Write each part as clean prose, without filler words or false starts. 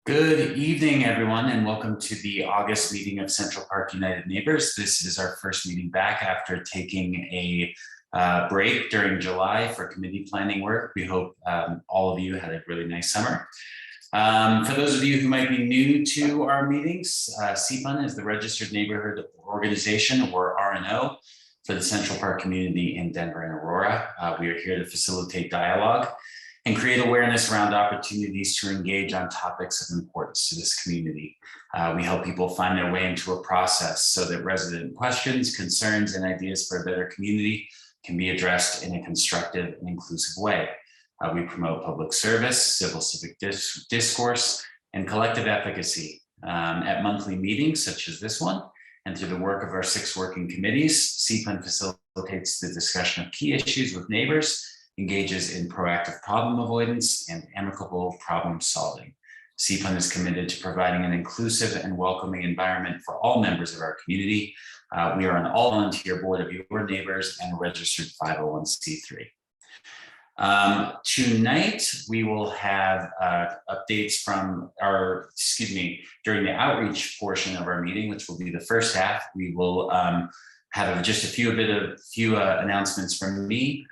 Good evening, everyone, and welcome to the August meeting of Central Park United Neighbors. This is our first meeting back after taking a break during July for committee planning work. We hope all of you had a really nice summer. For those of you who might be new to our meetings, CPUN is the Registered Neighborhood Organization, or RNO, for the Central Park community in Denver and Aurora. We are here to facilitate dialogue and create awareness around opportunities to engage on topics of importance to this community. We help people find their way into a process so that resident questions, concerns, and ideas for a better community can be addressed in a constructive and inclusive way. We promote public service, civil civic discourse, and collective efficacy at monthly meetings such as this one. And through the work of our 6 working committees, CPUN facilitates the discussion of key issues with neighbors, engages in proactive problem avoidance and amicable problem solving. CPUN is committed to providing an inclusive and welcoming environment for all members of our community. We are an all-volunteer board of your neighbors and a registered 501c3. Tonight, we will have updates from during the outreach portion of our meeting, which will be the first half. We will have just a few announcements from me.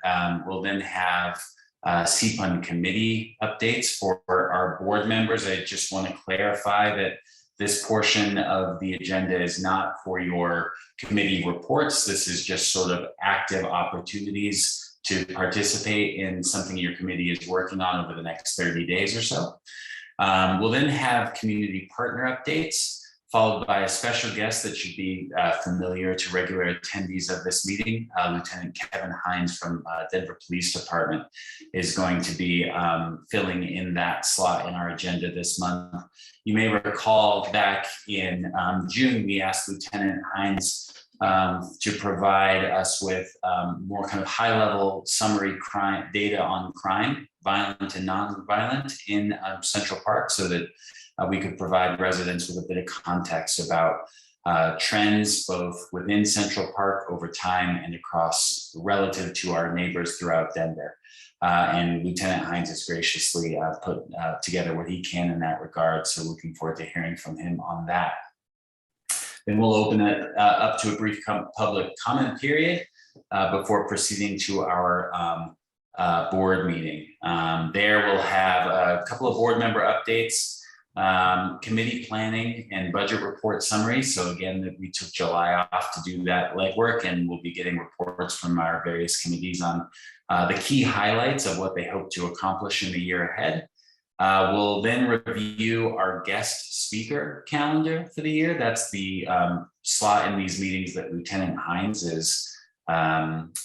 We'll then have CPUN committee updates for our board members. I just want to clarify that this portion of the agenda is not for your committee reports. This is just sort of active opportunities to participate in something your committee is working on over the next 30 days or so. We'll then have community partner updates, followed by a special guest that should be familiar to regular attendees of this meeting. Lieutenant Kevin Hines from Denver Police Department is going to be filling in that slot in our agenda this month. You may recall back in June, we asked Lieutenant Hines to provide us with more kind of high-level summary crime data on crime, violent and non-violent in Central Park, so that we could provide residents with a bit of context about trends both within Central Park over time and across relative to our neighbors throughout Denver. And Lieutenant Hines has graciously put together what he can in that regard. So looking forward to hearing from him on that. Then we'll open it up to a brief public comment period before proceeding to our board meeting. There we'll have a couple of board member updates, committee planning and budget report summary. So again, we took July off to do that legwork, and we'll be getting reports from our various committees on the key highlights of what they hope to accomplish in the year ahead. We'll then review our guest speaker calendar for the year. That's the slot in these meetings that Lieutenant Hines is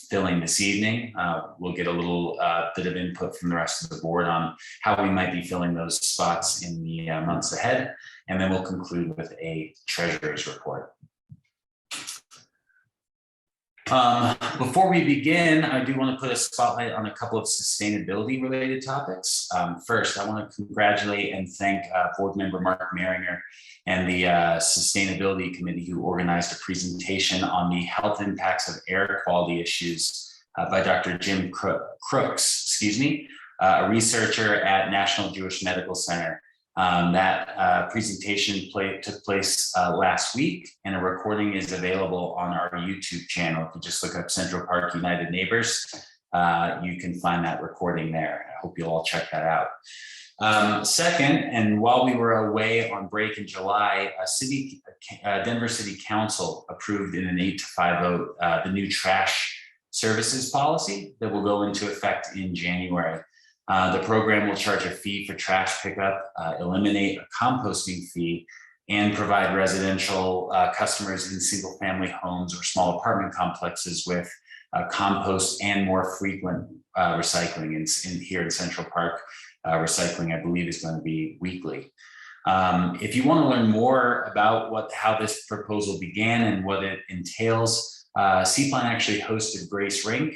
filling this evening. We'll get a little bit of input from the rest of the board on how we might be filling those spots in the months ahead. And then we'll conclude with a treasurer's report. Before we begin, I do want to put a spotlight on a couple of sustainability related topics. First, I want to congratulate and thank board member Mark Maringer and the Sustainability Committee who organized a presentation on the health impacts of air quality issues by Dr. Jim Crooks, a researcher at National Jewish Medical Center. That presentation took place last week, and a recording is available on our YouTube channel. If you just look up Central Park United Neighbors, you can find that recording there. I hope you'll all check that out. Second, and while we were away on break in July, Denver City Council approved in an 8-5 vote the new trash services policy that will go into effect in January. The program will charge a fee for trash pickup, eliminate a composting fee, and provide residential customers in single-family homes or small apartment complexes with compost and more frequent recycling. Here in Central Park, recycling, I believe, is going to be weekly. If you want to learn more about how this proposal began and what it entails, CPUN actually hosted Grace Rink,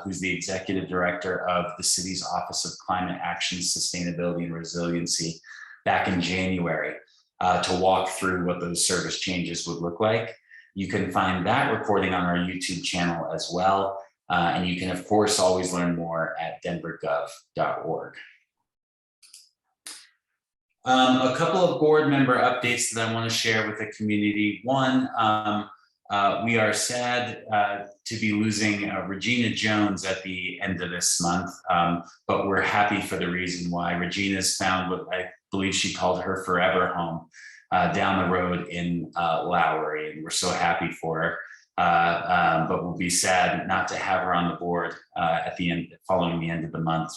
who's the executive director of the city's Office of Climate Action, Sustainability, and Resiliency back in January to walk through what those service changes would look like. You can find that recording on our YouTube channel as well. And you can, of course, always learn more at denvergov.org. A couple of board member updates that I want to share with the community. One, we are sad to be losing Regina Jones at the end of this month, but we're happy for the reason why. Regina's found what I believe she called her forever home down the road in Lowry, and we're so happy for her. But we'll be sad not to have her on the board at the end, following the end of the month.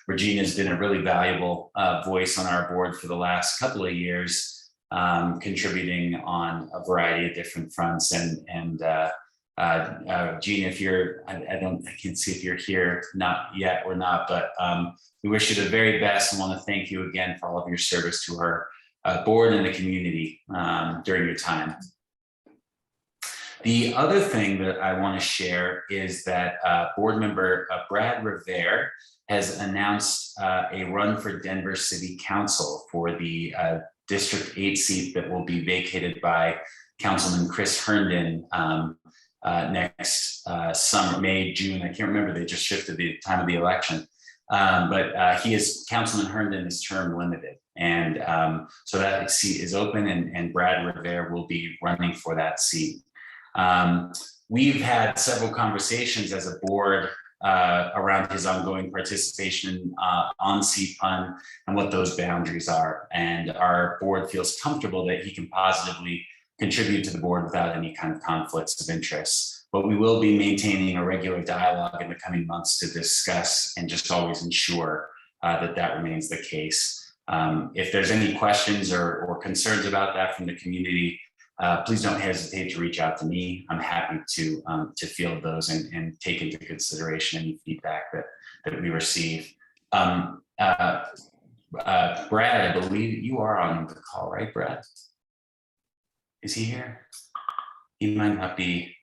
Regina's been a really valuable voice on our board for the last couple of years, contributing on a variety of different fronts. And Gina, if you're, I can't see if you're here, not yet or not, but we wish you the very best and want to thank you again for all of your service to our board and the community during your time. The other thing that I want to share is that board member Brad Rivera has announced a run for Denver City Council for the District 8 seat that will be vacated by Councilman Chris Herndon next summer, May, June. I can't remember, they just shifted the time of the election. But Councilman Herndon is term limited. And so that seat is open, and Brad Rivera will be running for that seat. We've had several conversations as a board around his ongoing participation on CPUN and what those boundaries are. And our board feels comfortable that he can positively contribute to the board without any kind of conflicts of interest. But we will be maintaining a regular dialogue in the coming months to discuss and just always ensure that that remains the case. If there's any questions or concerns about that from the community, please don't hesitate to reach out to me. I'm happy to field those and take into consideration any feedback that we receive. Brad, I believe you are on the call, right, Brad? Is he here? He might not be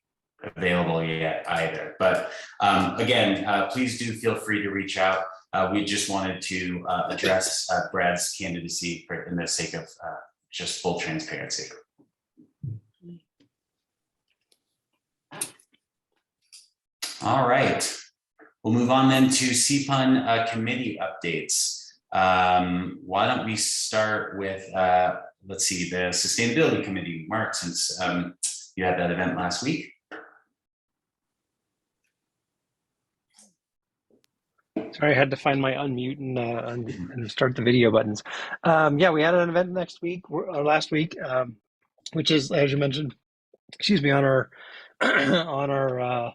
available yet either, but again, please do feel free to reach out. We just wanted to address Brad's candidacy in the sake of just full transparency. All right, we'll move on then to CPUN committee updates. Why don't we start with, let's see, the Sustainability Committee. Mark, since you had that event last week. Sorry, I had to find my unmute and start the video buttons. Yeah, we had an event last week, which is, as you mentioned, excuse me, on our on our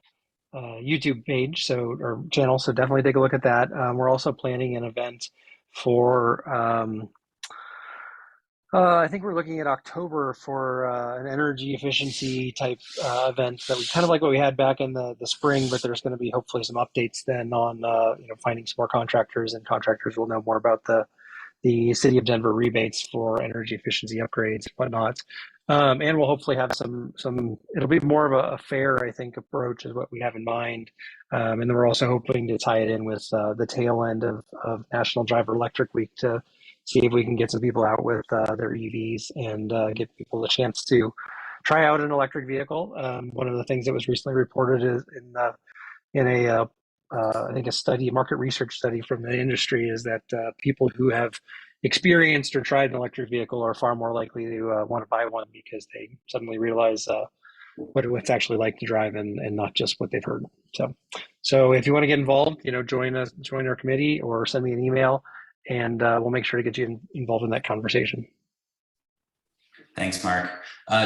YouTube page, or channel. So definitely take a look at that. We're also planning an event for I think we're looking at October for an energy efficiency type event that we kind of like what we had back in the spring, but there's going to be hopefully some updates then on finding some more contractors, and contractors will know more about the City of Denver rebates for energy efficiency upgrades and whatnot. And we'll hopefully have some, it'll be more of a fair, I think, approach is what we have in mind. And then we're also hoping to tie it in with the tail end of National Driver Electric Week to see if we can get some people out with their EVs and give people a chance to try out an electric vehicle. One of the things that was recently reported is in a I think a market research study from the industry, is that people who have experienced or tried an electric vehicle are far more likely to want to buy one because they suddenly realize what it's actually like to drive and not just what they've heard. So if you want to get involved, join our committee or send me an email, and we'll make sure to get you involved in that conversation. Thanks, Mark.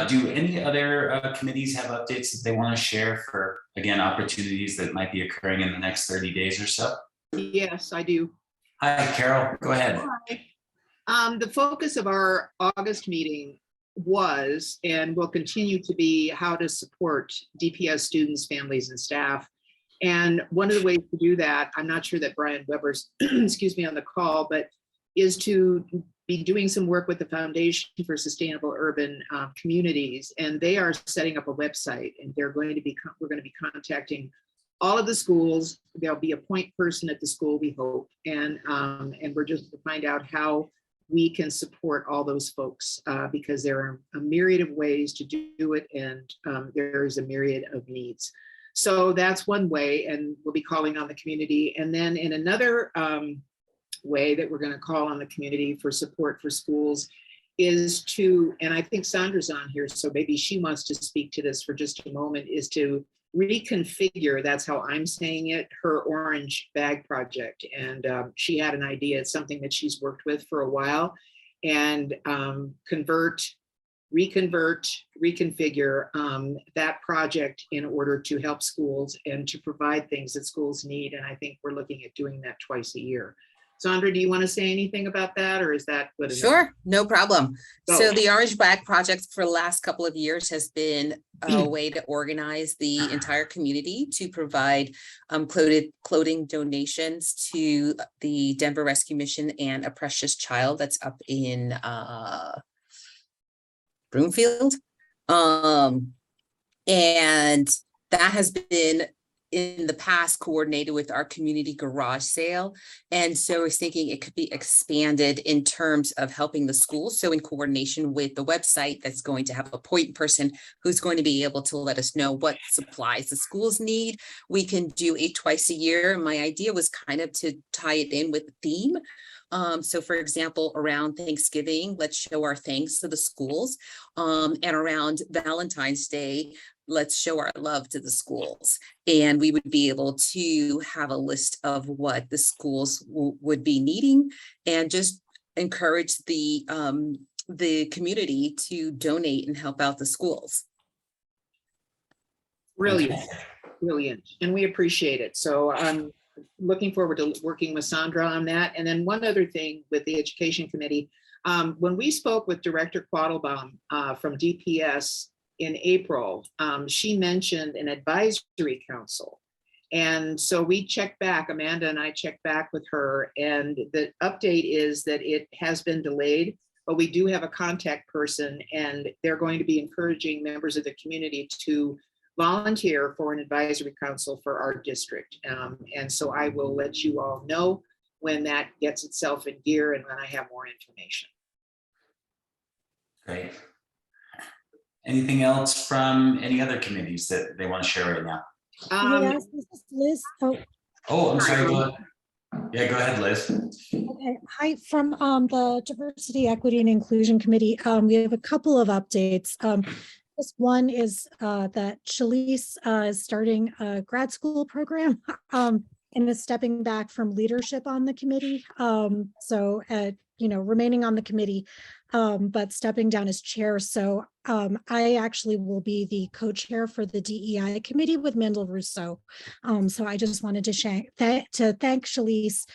Do any other committees have updates that they want to share for, again, opportunities that might be occurring in the next 30 days or so? Yes, I do. Hi, Carol, go ahead. Hi. The focus of our August meeting was and will continue to be how to support DPS students, families, and staff. And one of the ways to do that, I'm not sure that Brian Weber's, excuse me, on the call, but is to be doing some work with the Foundation for Sustainable Urban Communities, and they are setting up a website, and we're going to be contacting all of the schools. There'll be a point person at the school, we hope, and we're just to find out how we can support all those folks because there are a myriad of ways to do it, and there is a myriad of needs. So that's one way, and we'll be calling on the community. And then in another way that we're going to call on the community for support for schools is to, and I think Sandra's on here, so maybe she wants to speak to this for just a moment, is to reconfigure, that's how I'm saying it, her orange bag project. And she had an idea, it's something that she's worked with for a while, and reconfigure that project in order to help schools and to provide things that schools need. And I think we're looking at doing that twice a year. Sandra, do you want to say anything about that, or is that good enough? Sure, no problem. Go. So the Orange Bag Project for the last couple of years has been a way to organize the entire community to provide clothing donations to the Denver Rescue Mission and a precious child that's up in Broomfield. And that has been in the past coordinated with our community garage sale. And so we're thinking it could be expanded in terms of helping the schools. So in coordination with the website, that's going to have a point person who's going to be able to let us know what supplies the schools need. We can do it twice a year. My idea was kind of to tie it in with the theme. So for example, around Thanksgiving, let's show our thanks to the schools. And around Valentine's Day, let's show our love to the schools. And we would be able to have a list of what the schools would be needing and just encourage the community to donate and help out the schools. Brilliant, brilliant. And we appreciate it. So I'm looking forward to working with Sandra on that. And then one other thing with the Education Committee, when we spoke with Director Quattlebaum from DPS in April, she mentioned an advisory council. And so we checked back, Amanda and I checked back with her, and the update is that it has been delayed, but we do have a contact person, and they're going to be encouraging members of the community to volunteer for an advisory council for our district. And so I will let you all know when that gets itself in gear and when I have more information. Great. Anything else from any other committees that they want to share right now? Yes, this is Liz. Oh, I'm sorry. Go ahead. Yeah, go ahead, Liz. Okay. Hi, from the Diversity, Equity, and Inclusion Committee. We have a couple of updates. This one is that Shalise is starting a grad school program and is stepping back from leadership on the committee. So, remaining on the committee, but stepping down as chair. So I actually will be the co-chair for the DEI committee with Mendel Rousseau. So I just wanted to thank Shalise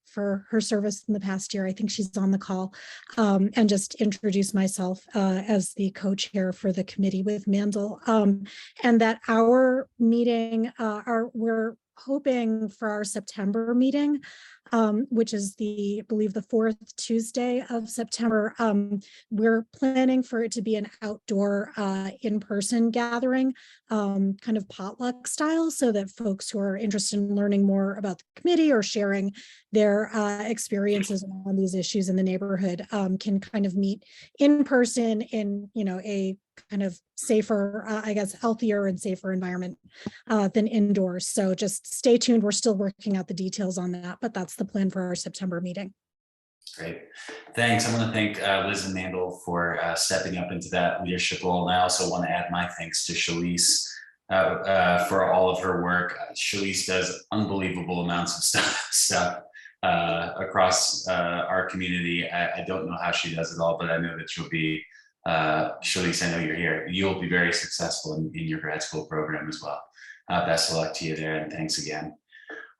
for her service in the past year. I think she's on the call, and just introduce myself as the co-chair for the committee with Mandel, and that our meeting, we're hoping for our September meeting, which is I believe the 4th Tuesday of September. We're planning for it to be an outdoor in-person gathering, kind of potluck style, so that folks who are interested in learning more about the committee or sharing their experiences on these issues in the neighborhood can kind of meet in person in, a kind of safer, healthier and safer environment than indoors. So just stay tuned. We're still working out the details on that, but that's the plan for our September meeting. Great. Thanks. I want to thank Liz and Mandel for stepping up into that leadership role. And I also want to add my thanks to Shalise for all of her work. Shalise does unbelievable amounts of stuff across our community. I don't know how she does it all, but I know that she'll be, Shalise, I know you're here. You'll be very successful in your grad school program as well. Best of luck to you there, and thanks again.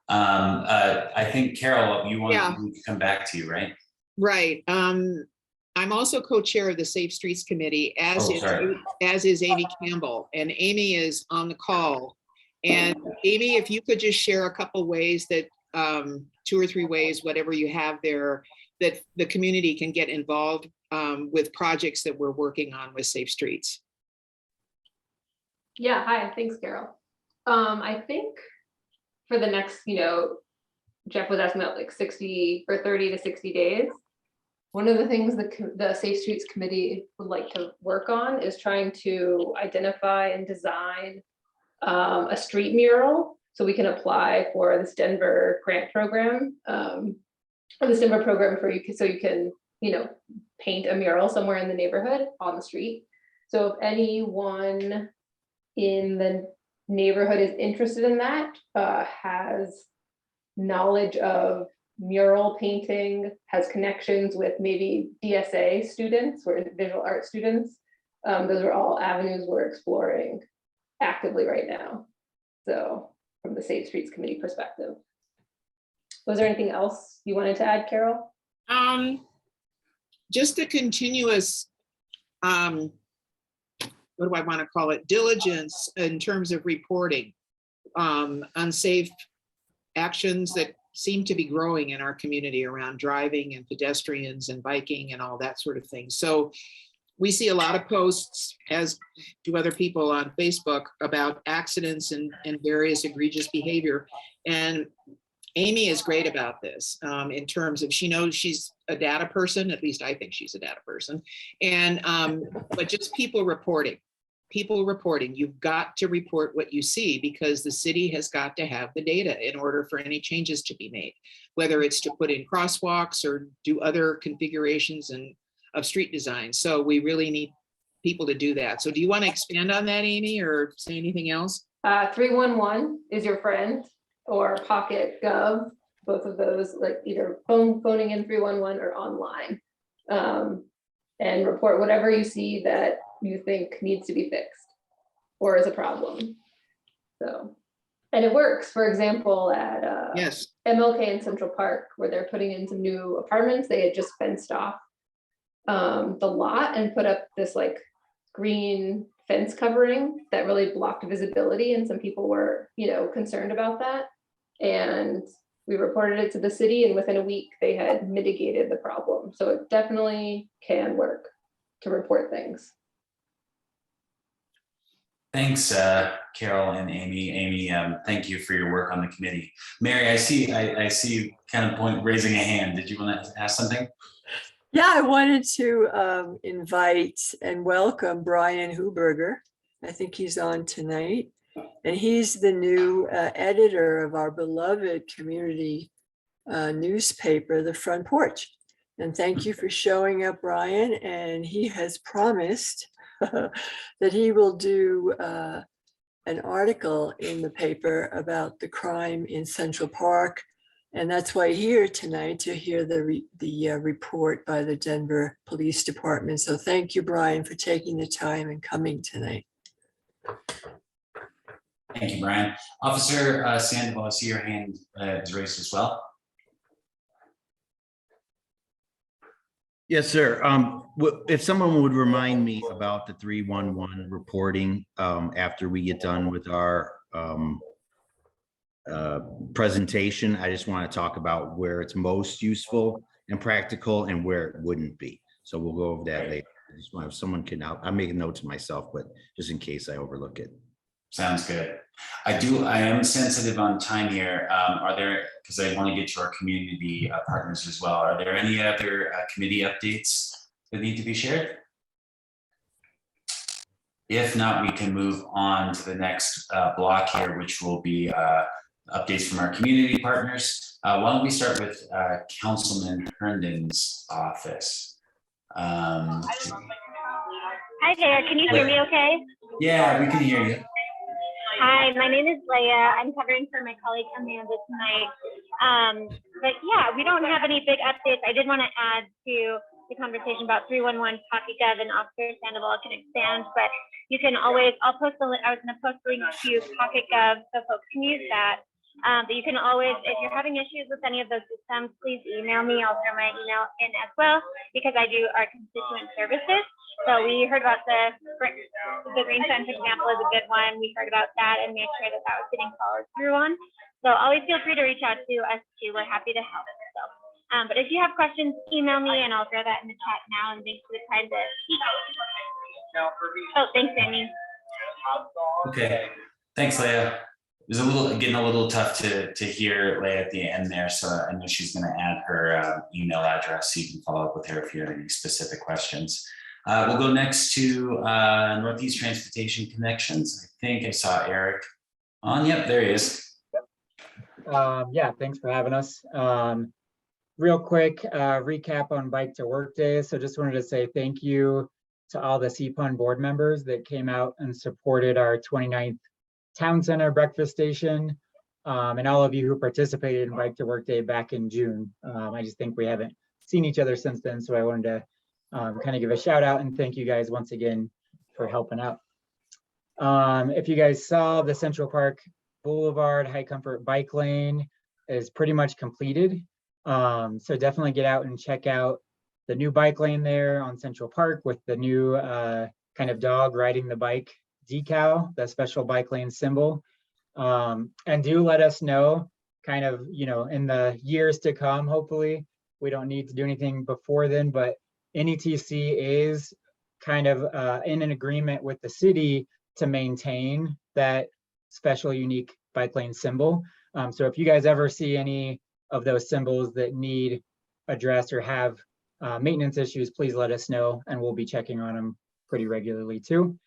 I think, Carol, you want to come back to you, right? Right. I'm also co-chair of the Safe Streets Committee, as is Amy Campbell, and Amy is on the call. And Amy, if you could just share a couple ways that 2 or 3 ways, whatever you have there, that the community can get involved with projects that we're working on with Safe Streets. Yeah, hi, thanks, Carol. I think for the next, Jeff was asking about like 30 to 60 days. One of the things the Safe Streets Committee would like to work on is trying to identify and design a street mural so we can apply for this Denver grant program the December program for you, so you can, you know, paint a mural somewhere in the neighborhood on the street. So if anyone in the neighborhood is interested in that, has knowledge of mural painting, has connections with maybe DSA students or visual art students, those are all avenues we're exploring actively right now. So from the Safe Streets Committee perspective. Was there anything else you wanted to add, Carol? Just a continuous, what do I want to call it, diligence in terms of reporting unsafe actions that seem to be growing in our community around driving and pedestrians and biking and all that sort of thing. So we see a lot of posts, as do other people on Facebook, about accidents and various egregious behavior. And Amy is great about this in terms of, she knows she's a data person, at least I think she's a data person. And, but just people reporting, you've got to report what you see, because the city has got to have the data in order for any changes to be made, whether it's to put in crosswalks or do other configurations of street design. So we really need people to do that. So do you want to expand on that, Amy, or say anything else? 311 is your friend, or Pocket Gov, both of those, like either phoning in 311 or online, and report whatever you see that you think needs to be fixed or is a problem. So, and it works. For example, at Yes. MLK in Central Park, where they're putting in some new apartments, they had just fenced off the lot and put up this like green fence covering that really blocked visibility, and some people were, you know, concerned about that, and we reported it to the city, and within a week they had mitigated the problem. So it definitely can work to report things. Thanks, Carol and Amy. Amy, thank you for your work on the committee. Mary, I see you kind of raising a hand. Did you want to ask something? Yeah, I wanted to invite and welcome Brian Huberger. I think he's on tonight. And he's the new editor of our beloved community newspaper, The Front Porch. And thank you for showing up, Brian. And he has promised that he will do an article in the paper about the crime in Central Park. And that's why here tonight, to hear the report by the Denver Police Department. So thank you, Brian, for taking the time and coming tonight. Thank you, Brian. Officer Sandoval, I see your hand is raised as well. Yes, sir. If someone would remind me about the 311 reporting after we get done with our presentation, I just want to talk about where it's most useful and practical and where it wouldn't be. So we'll go over that later. I just want, if someone can, I'll make a note to myself, but just in case I overlook it. Sounds good. I am sensitive on time here. Are there, because I want to get to our community partners as well, are there any other committee updates that need to be shared? If not, we can move on to the next block here, which will be updates from our community partners. Why don't we start with Councilman Herndon's office? Hi there, can you hear me okay? Yeah, we can hear you. Hi, my name is Leah. I'm covering for my colleague Amanda tonight. But yeah, we don't have any big updates. I did want to add to the conversation about 311 Pocket Gov, and Officer Sandoval can expand, but you can always, I was going to post the link to Pocket Gov so folks can use that. But you can always, if you're having issues with any of those systems, please email me. I'll throw my email in as well, because I do our constituent services. So we heard about the green fence example is a good one. We heard about that and made sure that that was getting followed through on. So always feel free to reach out to us too. We're happy to help. So, but if you have questions, email me and I'll throw that in the chat now. And thanks for the time to speak. Oh, thanks, Amy. Okay, thanks, Leah. It was getting a little tough to hear Leah at the end there, so I know she's going to add her email address so you can follow up with her if you have any specific questions. We'll go next to Northeast Transportation Connections. I think I saw Eric on. Yep, there he is. Yeah, thanks for having us. real quick recap on Bike to Work Day. So just wanted to say thank you to all the CPUN board members that came out and supported our 29th Town Center breakfast station, and all of you who participated in Bike to Work Day back in June. I just think we haven't seen each other since then, so I wanted to kind of give a shout out and thank you guys once again for helping out. If you guys saw, the Central Park Boulevard High Comfort Bike Lane is pretty much completed. So definitely get out and check out the new bike lane there on Central Park with the new kind of dog riding the bike decal, the special bike lane symbol. And do let us know kind of, you know, in the years to come, hopefully, we don't need to do anything before then, but NETC is kind of in an agreement with the city to maintain that special unique bike lane symbol. So if you guys ever see any of those symbols that need addressed or have maintenance issues, please let us know and we'll be checking on them pretty regularly too.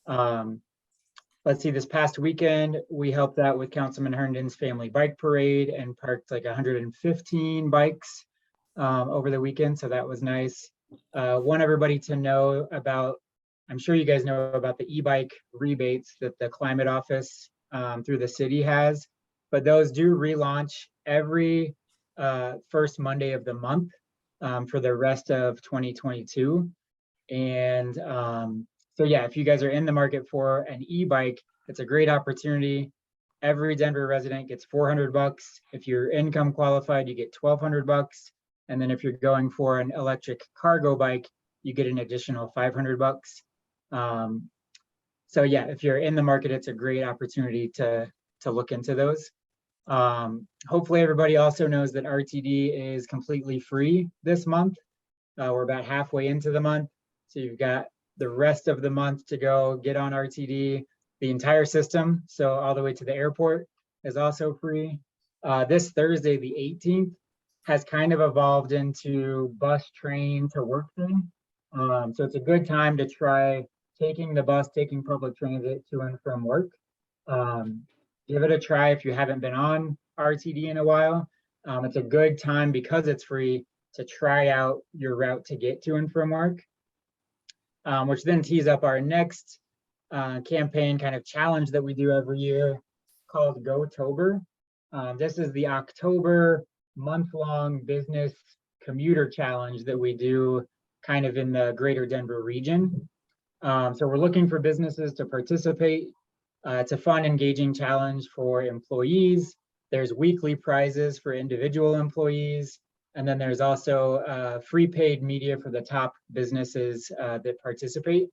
Let's see, this past weekend, we helped out with Councilman Herndon's family bike parade and parked like 115 bikes over the weekend. So that was nice. Want everybody to know about, I'm sure you guys know about the e-bike rebates that the climate office through the city has, but those do relaunch every first Monday of the month for the rest of 2022. And so yeah, if you guys are in the market for an e-bike, it's a great opportunity. Every Denver resident gets $400. If you're income qualified, you get $1,200. And then if you're going for an electric cargo bike, you get an additional $500. So yeah, if you're in the market, it's a great opportunity to look into those. Hopefully everybody also knows that RTD is completely free this month. We're about halfway into the month. So you've got the rest of the month to go get on RTD. The entire system, so all the way to the airport, is also free. This Thursday, the 18th, has kind of evolved into bus train to work thing. So it's a good time to try taking the bus, taking public transit to and from work. Give it a try if you haven't been on RTD in a while. It's a good time because it's free to try out your route to get to and from work, which then tees up our next campaign kind of challenge that we do every year called Go-tober. This is the October month-long business commuter challenge that we do kind of in the greater Denver region. So we're looking for businesses to participate. It's a fun, engaging challenge for employees. There's weekly prizes for individual employees. And then there's also free paid media for the top businesses that participate.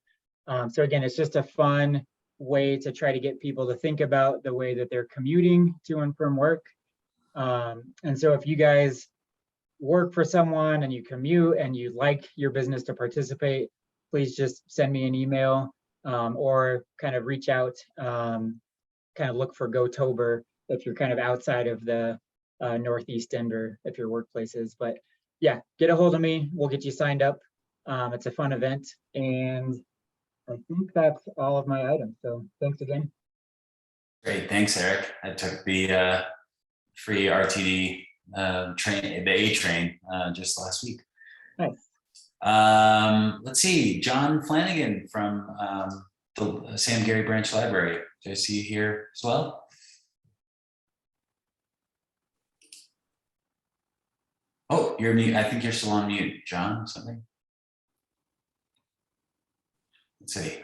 So again, it's just a fun way to try to get people to think about the way that they're commuting to and from work. And so if you guys work for someone and you commute and you'd like your business to participate, please just send me an email or kind of reach out, kind of look for Go-tober if you're kind of outside of the Northeast Denver, if your workplace is. But yeah, get a hold of me. We'll get you signed up. It's a fun event. And I think that's all of my items. So thanks again. Great, thanks, Eric. I took the free RTD train, the A train, just last week. Nice. Let's see, John Flanagan from the Sam Gary Branch Library. Do I see you here as well? Oh, you're mute. I think you're still on mute, John, something. Let's see.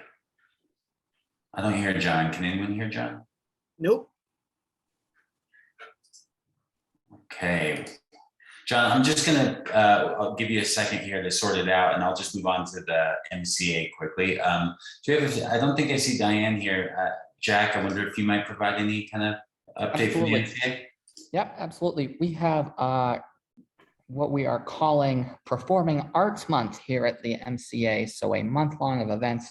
I don't hear John. Can anyone hear John? Nope. Okay. John, I'm just gonna, I'll give you a second here to sort it out and I'll just move on to the MCA quickly. Do you have, I don't think I see Diane here. Jack, I wonder if you might provide any kind of update from the MCA? Yeah, absolutely. We have what we are calling Performing Arts Month here at the MCA. So a month long of events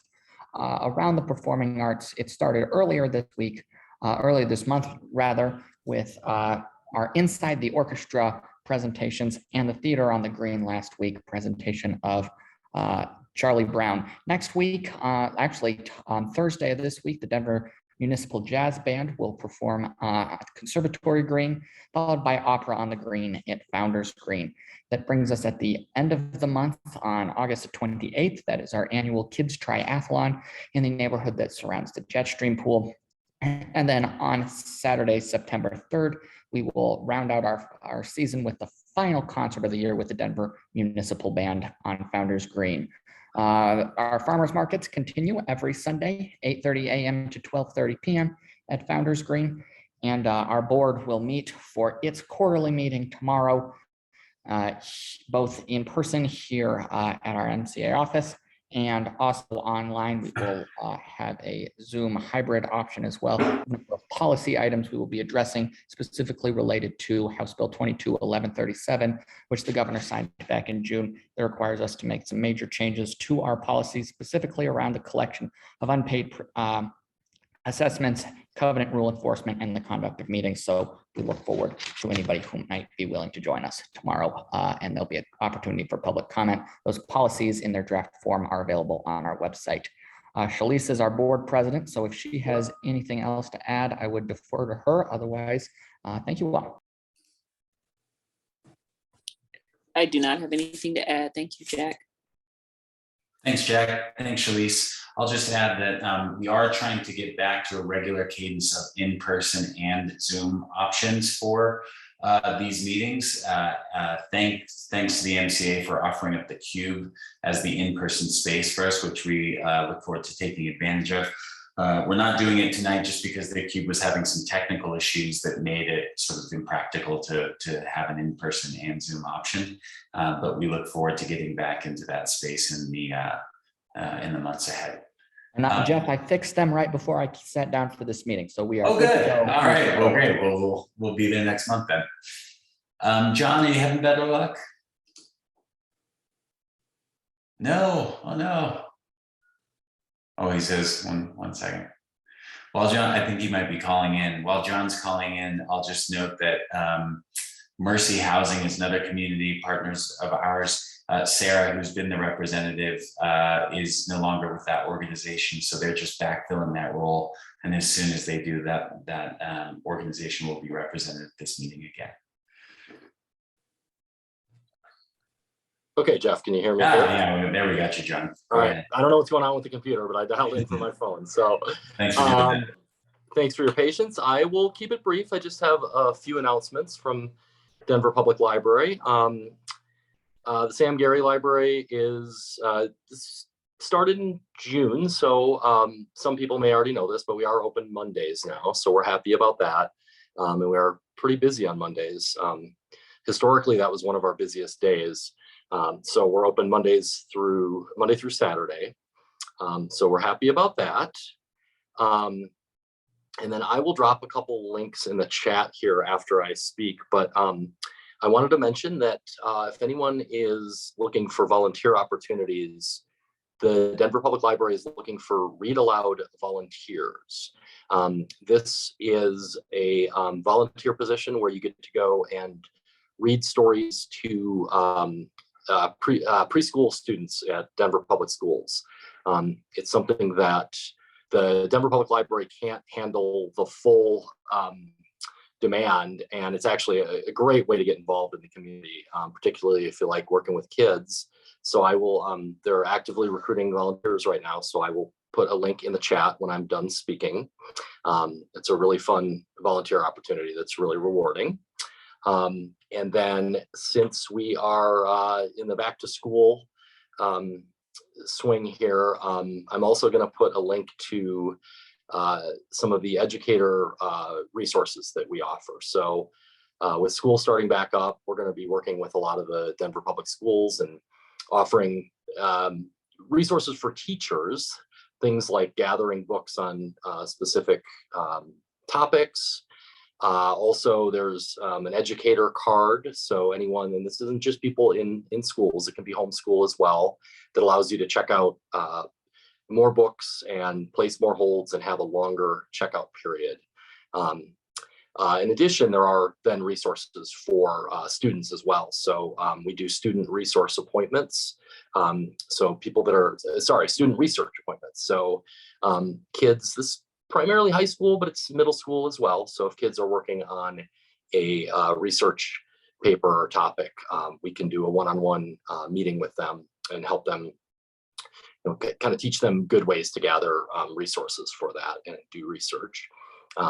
around the performing arts. It started earlier this month rather, with our Inside the Orchestra presentations and the Theater on the Green last week presentation of Charlie Brown. Next week, actually on Thursday of this week, the Denver Municipal Jazz Band will perform at Conservatory Green, followed by opera on the green at Founders Green. That brings us at the end of the month on August 28th. That is our annual Kids Triathlon in the neighborhood that surrounds the Jetstream pool. And then on Saturday, September 3rd, we will round out our season with the final concert of the year with the Denver Municipal Band on Founders Green. Our farmers markets continue every Sunday, 8:30 a.m. to 12:30 p.m. at Founders Green. And our board will meet for its quarterly meeting tomorrow, both in person here at our MCA office and also online. We will have a Zoom hybrid option as well. Policy items we will be addressing specifically related to House Bill 22-1137, which the governor signed back in June. That requires us to make some major changes to our policies, specifically around the collection of unpaid assessments, covenant rule enforcement, and the conduct of meetings. So we look forward to anybody who might be willing to join us tomorrow, and there'll be an opportunity for public comment. Those policies in their draft form are available on our website. Shalise is our board president, so if she has anything else to add, I would defer to her. Otherwise, thank you all. I do not have anything to add. Thank you, Jack. Thanks, Jack. Thanks, Shalise. I'll just add that we are trying to get back to a regular cadence of in-person and Zoom options for these meetings. Thanks to the MCA for offering up the Cube as the in-person space for us, which we look forward to taking advantage of. We're not doing it tonight just because the Cube was having some technical issues that made it sort of impractical to have an in-person and Zoom option. But we look forward to getting back into that space in the months ahead. And Jeff, I fixed them right before I sat down for this meeting, so we are. Oh, good. All right. Well, great. We'll be there next month then. John, are you having better luck? No. Oh no. Oh, he says one second. Well, John, I think he might be calling in. While John's calling in, I'll just note that Mercy Housing is another community partners of ours. Sarah, who's been the representative, is no longer with that organization, so they're just backfilling that role. And as soon as they do that organization will be represented at this meeting again. Okay, Jeff, can you hear me? Yeah, there we got you, John. All right. I don't know what's going on with the computer, but I dialed in from my phone. So thanks for doing that. Thanks for your patience. I will keep it brief. I just have a few announcements from Denver Public Library. The Sam Gary Library is started in June, so some people may already know this, but we are open Mondays now, so we're happy about that. And we are pretty busy on Mondays. Historically, that was one of our busiest days. So we're open Monday through Saturday. So we're happy about that. And then I will drop a couple links in the chat here after I speak, but I wanted to mention that if anyone is looking for volunteer opportunities, the Denver Public Library is looking for Read Aloud volunteers. This is a volunteer position where you get to go and read stories to preschool students at Denver Public Schools. It's something that the Denver Public Library can't handle the full demand, and it's actually a great way to get involved in the community, particularly if you like working with kids. So I will, they're actively recruiting volunteers right now, so I will put a link in the chat when I'm done speaking. It's a really fun volunteer opportunity that's really rewarding. And then since we are in the back to school swing here, I'm also going to put a link to some of the educator resources that we offer. So with school starting back up, we're going to be working with a lot of the Denver Public Schools and offering resources for teachers, things like gathering books on specific topics. Also, there's an educator card. So anyone, and this isn't just people in schools, it can be homeschool as well, that allows you to check out more books and place more holds and have a longer checkout period. In addition, there are then resources for students as well. So we do student resource appointments. So people that are, student research appointments. So kids, this primarily high school, but it's middle school as well. So if kids are working on a research paper or topic, we can do a one-on-one meeting with them and help them, kind of teach them good ways to gather resources for that and do research.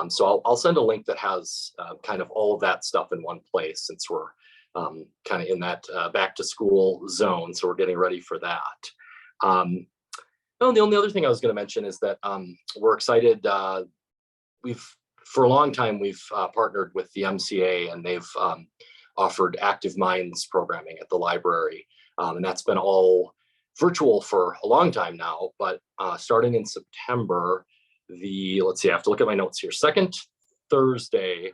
So I'll send a link that has kind of all of that stuff in one place, since we're kind of in that back to school zone. So we're getting ready for that. The only other thing I was going to mention is that we're excited. For a long time, we've partnered with the MCA, and they've offered Active Minds programming at the library. And that's been all virtual for a long time now, but starting in September, let's see, I have to look at my notes here. Second Thursday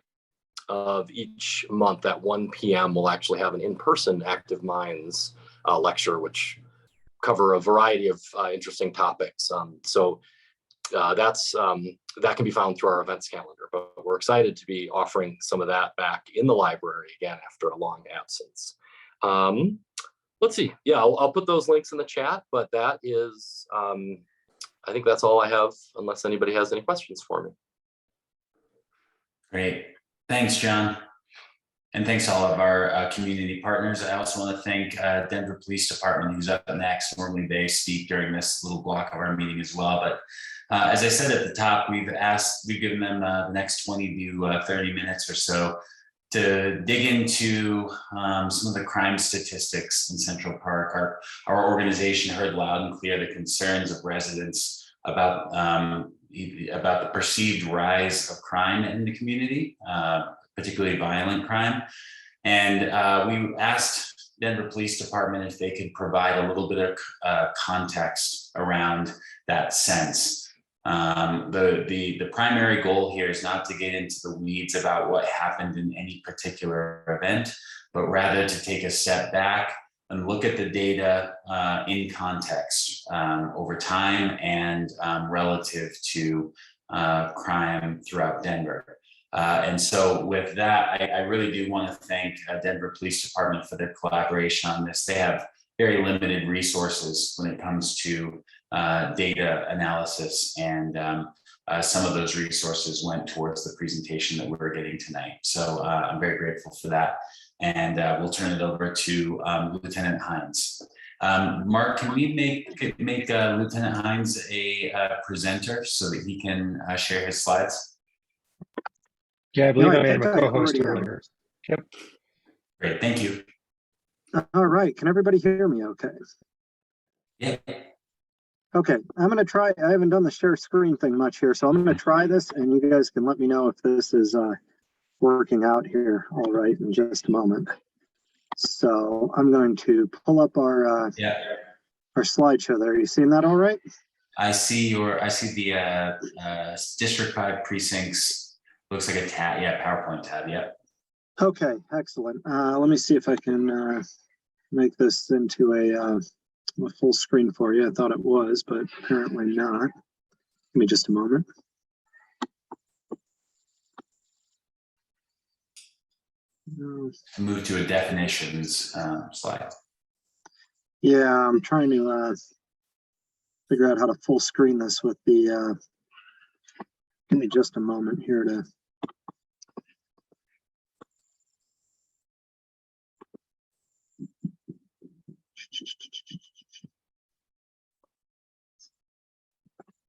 of each month at 1 p.m. we'll actually have an in-person Active Minds lecture, which cover a variety of interesting topics. So that can be found through our events calendar, but we're excited to be offering some of that back in the library again after a long absence. Let's see. Yeah, I'll put those links in the chat, but that is, I think that's all I have, unless anybody has any questions for me. Great. Thanks, John. And thanks to all of our community partners. I also want to thank Denver Police Department, who's up next. Normally they speak during this little block of our meeting as well. But as I said at the top, we've given them the next 20 to 30 minutes or so to dig into some of the crime statistics in Central Park. Our organization heard loud and clear the concerns of residents about the perceived rise of crime in the community, particularly violent crime. And we asked Denver Police Department if they could provide a little bit of context around that sense. The primary goal here is not to get into the weeds about what happened in any particular event, but rather to take a step back and look at the data in context over time and relative to crime throughout Denver. And so with that, I really do want to thank Denver Police Department for their collaboration on this. They have very limited resources when it comes to data analysis, and some of those resources went towards the presentation that we're getting tonight. So I'm very grateful for that. And we'll turn it over to Lieutenant Hines. Mark, can we make Lieutenant Hines a presenter so that he can share his slides? Yeah, I believe No, I made him a co-host already am. earlier. Yep. Great, thank you. All right, can everybody hear me okay? Yeah. Okay, I'm gonna try, I haven't done the share screen thing much here, so I'm gonna try this and you guys can let me know if this is working out here all right in just a moment. So I'm going to pull up our slideshow there. You seeing that all right? I see the District 5 precincts. Looks like a tab, PowerPoint tab, Okay, excellent. Let me see if I can make this into a full screen for you. I thought it was, but apparently not. Give me just a moment. Move to a definitions slide. Yeah, I'm trying to figure out how to full screen this with the, give me just a moment here to.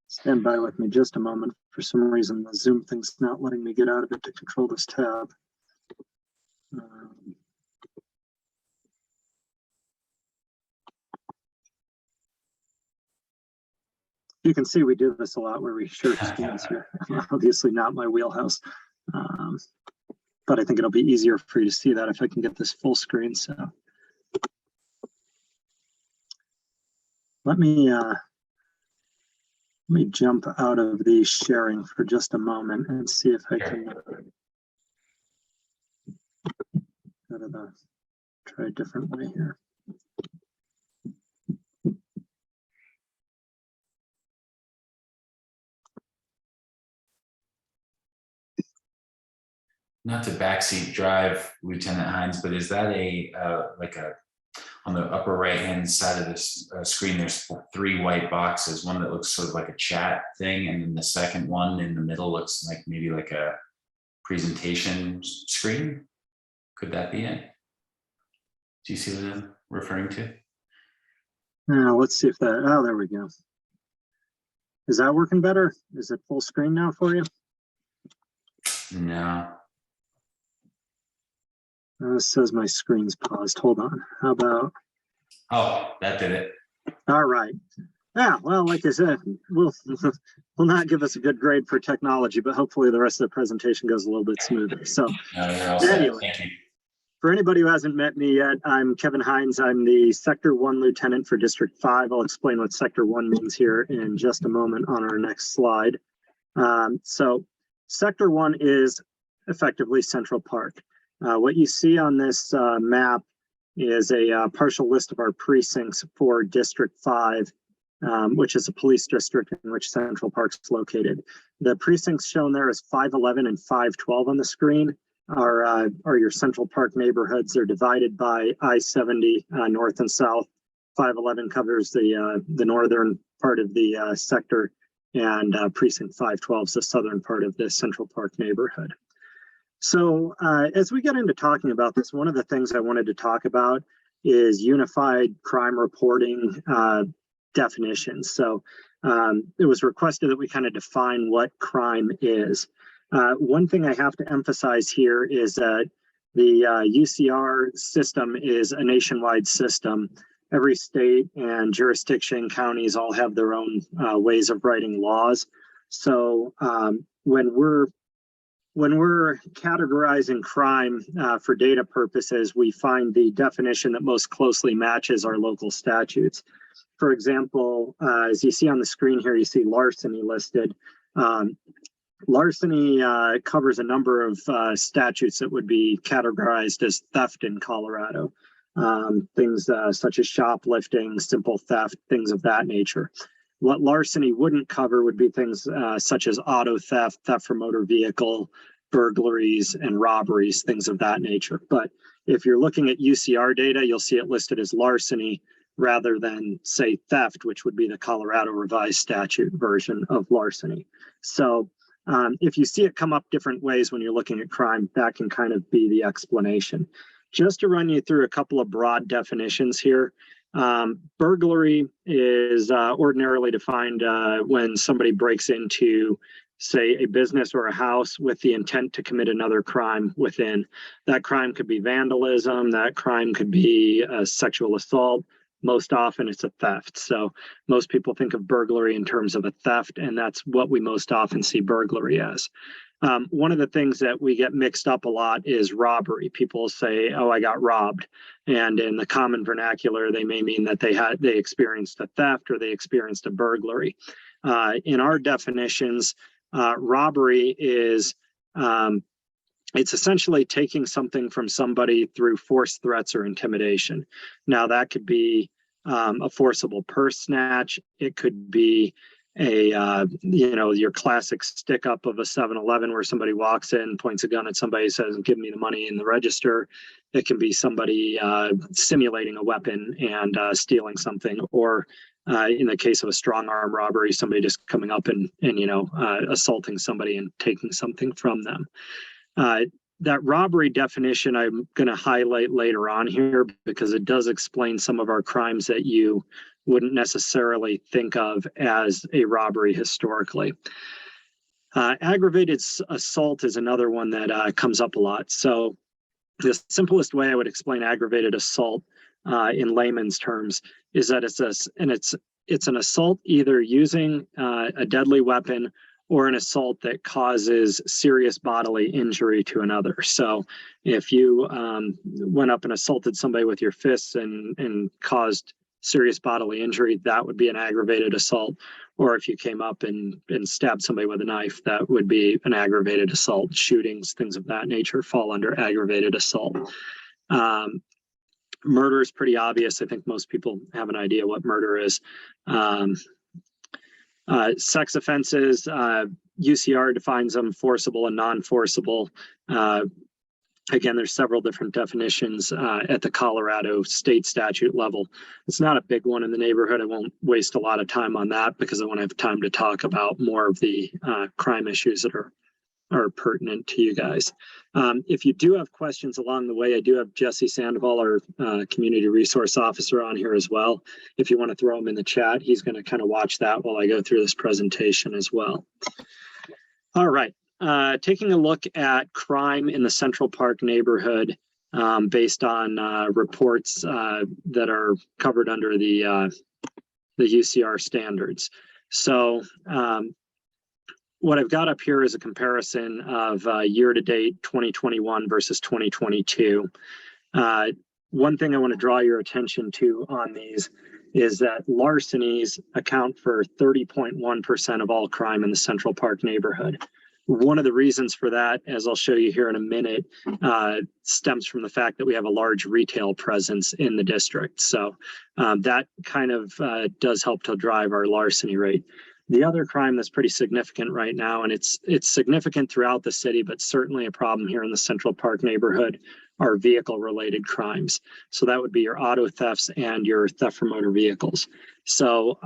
Stand by with me just a moment. For some reason, the Zoom thing's not letting me get out of it to control this tab. You can see we do this a lot where we share screens here. Obviously not my wheelhouse, but I think it'll be easier for you to see that if I can get this full screen. So let me jump out of the sharing for just a moment and see if I can try a different way here. Not to backseat drive, Lieutenant Hines, but is that like a on the upper right-hand side of this screen, there's 3 white boxes, one that looks sort of like a chat thing, and then the second one in the middle looks like maybe like a presentation screen. Could that be it? Do you see what I'm referring to? Now, let's see if that, oh, there we go. Is that working better? Is it full screen now for you? No. It says my screen's paused. Hold on. How about? Oh, that did it. All right. Yeah, well, like I said, will not give us a good grade for technology, but hopefully the rest of the presentation goes a little bit smoother. So You're all set. anyway, Thank you. For anybody who hasn't met me yet, I'm Kevin Hines. I'm the Sector 1 Lieutenant for District 5. I'll explain what Sector 1 means here in just a moment on our next slide. So Sector 1 is effectively Central Park. What you see on this map is a partial list of our precincts for District 5, which is a police district in which Central Park is located. The precincts shown there is 511 and 512 on the screen. Are your Central Park neighborhoods. They're divided by I-70 north and south. 511 covers the northern part of the sector, and precinct 512 is the southern part of the Central Park neighborhood. So as we get into talking about this, one of the things I wanted to talk about is unified crime reporting definitions. So it was requested that we kind of define what crime is. One thing I have to emphasize here is that the UCR system is a nationwide system. Every state and jurisdiction, counties all have their own ways of writing laws. So when we're categorizing crime for data purposes, we find the definition that most closely matches our local statutes. For example, as you see on the screen here, you see larceny listed. Larceny covers a number of statutes that would be categorized as theft in Colorado. Things such as shoplifting, simple theft, things of that nature. What larceny wouldn't cover would be things such as auto theft, theft from motor vehicle, burglaries, and robberies, things of that nature. But if you're looking at UCR data, you'll see it listed as larceny rather than, say, theft, which would be the Colorado revised statute version of larceny. So if you see it come up different ways when you're looking at crime, that can kind of be the explanation. Just to run you through a couple of broad definitions here. Burglary is ordinarily defined when somebody breaks into, say, a business or a house with the intent to commit another crime within. That crime could be vandalism, that crime could be a sexual assault. Most often it's a theft. So most people think of burglary in terms of a theft, and that's what we most often see burglary as. One of the things that we get mixed up a lot is robbery. People say, oh, I got robbed. And in the common vernacular, they may mean that they experienced a theft or they experienced a burglary. In our definitions, robbery is it's essentially taking something from somebody through force, threats, or intimidation. Now, that could be a forcible purse snatch. It could be your classic stick up of a 7-Eleven where somebody walks in, points a gun at somebody, says, give me the money in the register. It can be somebody simulating a weapon and stealing something, or in the case of a strong arm robbery, somebody just coming up and assaulting somebody and taking something from them. That robbery definition I'm going to highlight later on here because it does explain some of our crimes that you wouldn't necessarily think of as a robbery historically. Aggravated assault is another one that comes up a lot. So the simplest way I would explain aggravated assault in layman's terms is that it's an assault either using a deadly weapon or an assault that causes serious bodily injury to another. So if you went up and assaulted somebody with your fists and caused serious bodily injury, that would be an aggravated assault. Or if you came up and stabbed somebody with a knife, that would be an aggravated assault. Shootings, things of that nature fall under aggravated assault. Murder is pretty obvious. I think most people have an idea what murder is. Sex offenses, UCR defines them forcible and non-forcible. Again, there's several different definitions at the Colorado state statute level. It's not a big one in the neighborhood. I won't waste a lot of time on that because I want to have time to talk about more of the crime issues that are pertinent to you guys. If you do have questions along the way, I do have Jesse Sandoval, our community resource officer, on here as well. If you want to throw him in the chat, he's going to kind of watch that while I go through this presentation as well. All right. Taking a look at crime in the Central Park neighborhood based on reports that are covered under the UCR standards. So what I've got up here is a comparison of year-to-date 2021 versus 2022. One thing I want to draw your attention to on these is that larcenies account for 30.1% of all crime in the Central Park neighborhood. One of the reasons for that, as I'll show you here in a minute, stems from the fact that we have a large retail presence in the district. So that kind of does help to drive our larceny rate. The other crime that's pretty significant right now, and it's significant throughout the city, but certainly a problem here in the Central Park neighborhood, are vehicle-related crimes. So that would be your auto thefts and your theft from motor vehicles. So,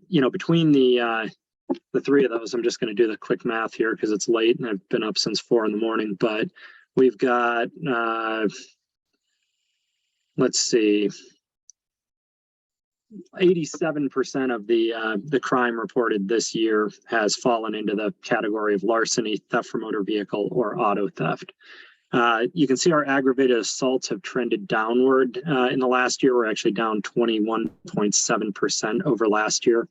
you know, between the three of those, I'm just going to do the quick math here because it's late and I've been up since 4 in the morning, but we've got, let's see, 87% of the crime reported this year has fallen into the category of larceny, theft from motor vehicle, or auto theft. You can see our aggravated assaults have trended downward in the last year. We're actually down 21.7% over last year in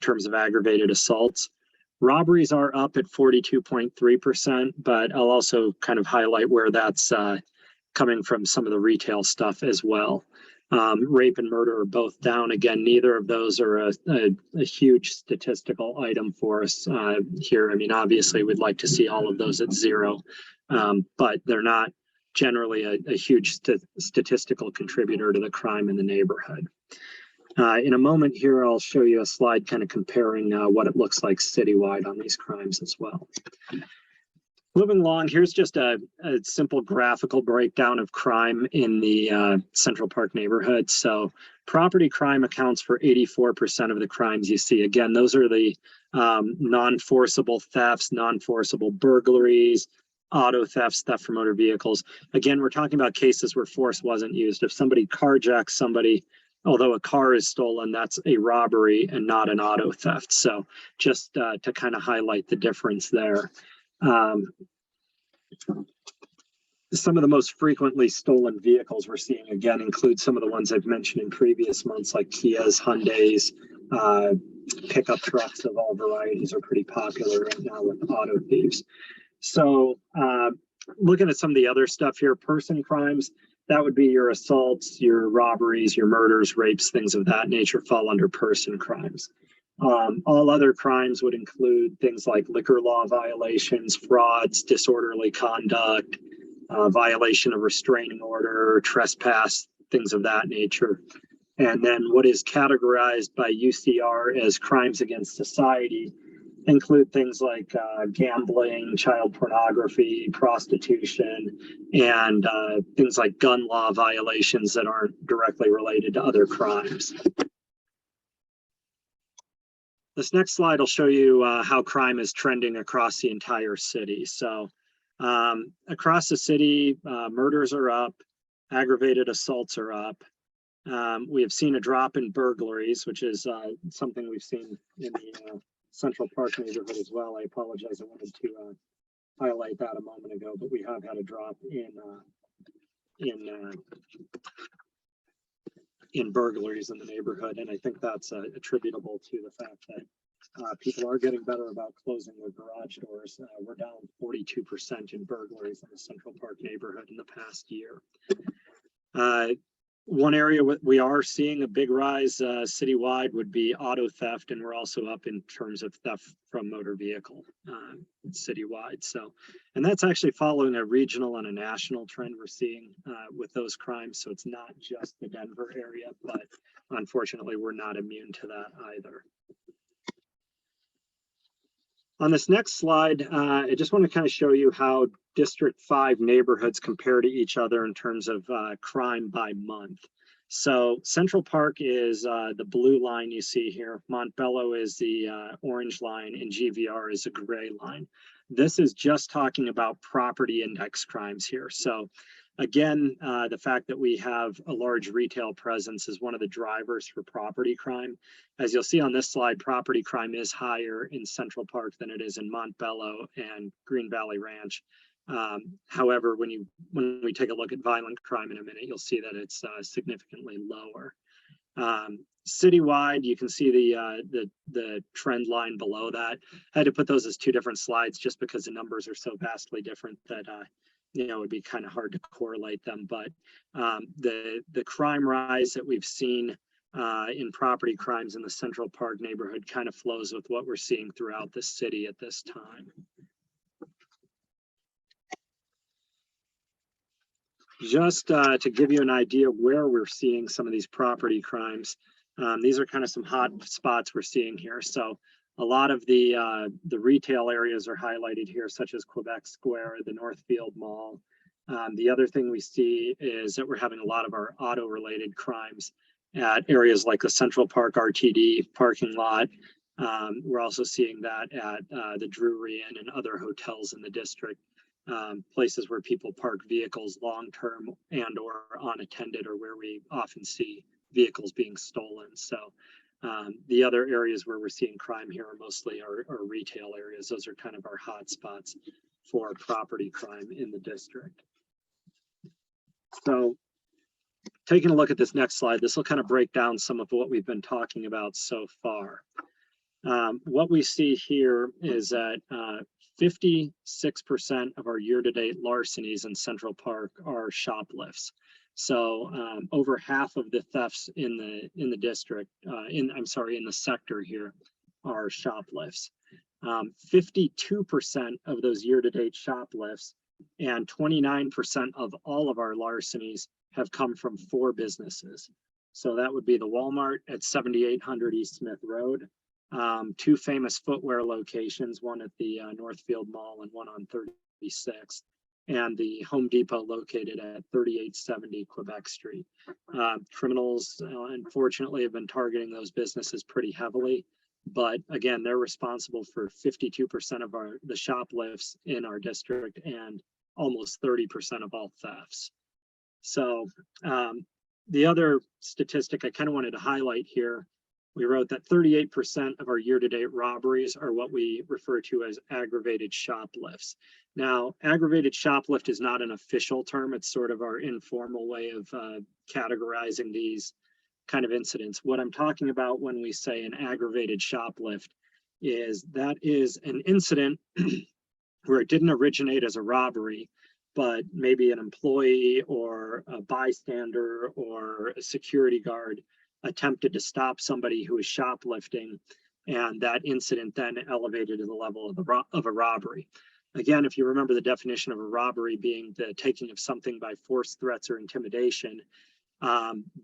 terms of aggravated assaults. Robberies are up at 42.3%, but I'll also kind of highlight where that's coming from some of the retail stuff as well. Rape and murder are both down. Again, neither of those are a huge statistical item for us here. I mean, obviously, we'd like to see all of those at zero, but they're not generally a huge statistical contributor to the crime in the neighborhood. In a moment here, I'll show you a slide kind of comparing what it looks like citywide on these crimes as well. Moving along, here's just a simple graphical breakdown of crime in the Central Park neighborhood. So property crime accounts for 84% of the crimes you see. Again, those are the non-forcible thefts, non-forcible burglaries, auto thefts, theft from motor vehicles. Again, we're talking about cases where force wasn't used. If somebody carjacks somebody, although a car is stolen, that's a robbery and not an auto theft. So just to kind of highlight the difference there. Some of the most frequently stolen vehicles we're seeing, again, include some of the ones I've mentioned in previous months, like Kias, Hyundais, pickup trucks of all varieties are pretty popular right now with auto thieves. So looking at some of the other stuff here, person crimes, that would be your assaults, your robberies, your murders, rapes, things of that nature fall under person crimes. All other crimes would include things like liquor law violations, frauds, disorderly conduct, violation of restraining order, trespass, things of that nature. And then what is categorized by UCR as crimes against society include things like gambling, child pornography, prostitution, and things like gun law violations that aren't directly related to other crimes. This next slide will show you how crime is trending across the entire city. So across the city, murders are up, aggravated assaults are up. We have seen a drop in burglaries, which is something we've seen in the Central Park neighborhood as well. I apologize, I wanted to highlight that a moment ago, but we have had a drop in burglaries in the neighborhood, and I think that's attributable to the fact that people are getting better about closing their garage doors. We're down 42% in burglaries in the Central Park neighborhood in the past year. One area we are seeing a big rise citywide would be auto theft, and we're also up in terms of theft from motor vehicle citywide. So, and that's actually following a regional and a national trend we're seeing with those crimes. So it's not just the Denver area, but unfortunately, we're not immune to that either. On this next slide, I just want to kind of show you how District 5 neighborhoods compare to each other in terms of crime by month. So Central Park is the blue line you see here. Montbello is the orange line, and GVR is a gray line. This is just talking about property index crimes here. So again, the fact that we have a large retail presence is one of the drivers for property crime. As you'll see on this slide, property crime is higher in Central Park than it is in Montbello and Green Valley Ranch. However, when we take a look at violent crime in a minute, you'll see that it's significantly lower. Citywide, you can see the trend line below that. I had to put those as two different slides just because the numbers are so vastly different that you know, it would be kind of hard to correlate them. But the crime rise that we've seen in property crimes in the Central Park neighborhood kind of flows with what we're seeing throughout the city at this time. Just to give you an idea of where we're seeing some of these property crimes, these are kind of some hot spots we're seeing here. So a lot of the retail areas are highlighted here, such as Quebec Square, the Northfield Mall. The other thing we see is that we're having a lot of our auto-related crimes at areas like the Central Park RTD parking lot. We're also seeing that at the Drury Inn and other hotels in the district. Places where people park vehicles long-term and or unattended, or where we often see vehicles being stolen. So the other areas where we're seeing crime here are mostly our retail areas. Those are kind of our hot spots for property crime in the district. So taking a look at this next slide, this will kind of break down some of what we've been talking about so far. What we see here is that 56% of our year-to-date larcenies in Central Park are shoplifts. So over half of the thefts in the district, in the sector here, are shoplifts. 52% of those year-to-date shoplifts and 29% of all of our larcenies have come from 4 businesses. So that would be the Walmart at 7800 East Smith Road, 2 famous footwear locations, one at the Northfield Mall and one on 36th, and the Home Depot located at 3870 Quebec Street. Criminals, unfortunately, have been targeting those businesses pretty heavily, but again, they're responsible for 52% of the shoplifts in our district and almost 30% of all thefts. So the other statistic I kind of wanted to highlight here, we wrote that 38% of our year-to-date robberies are what we refer to as aggravated shoplifts. Now, aggravated shoplift is not an official term. It's sort of our informal way of categorizing these kind of incidents. What I'm talking about when we say an aggravated shoplift is that is an incident where it didn't originate as a robbery, but maybe an employee or a bystander or a security guard attempted to stop somebody who was shoplifting, and that incident then elevated to the level of a robbery. Again, if you remember the definition of a robbery being the taking of something by force, threats, or intimidation,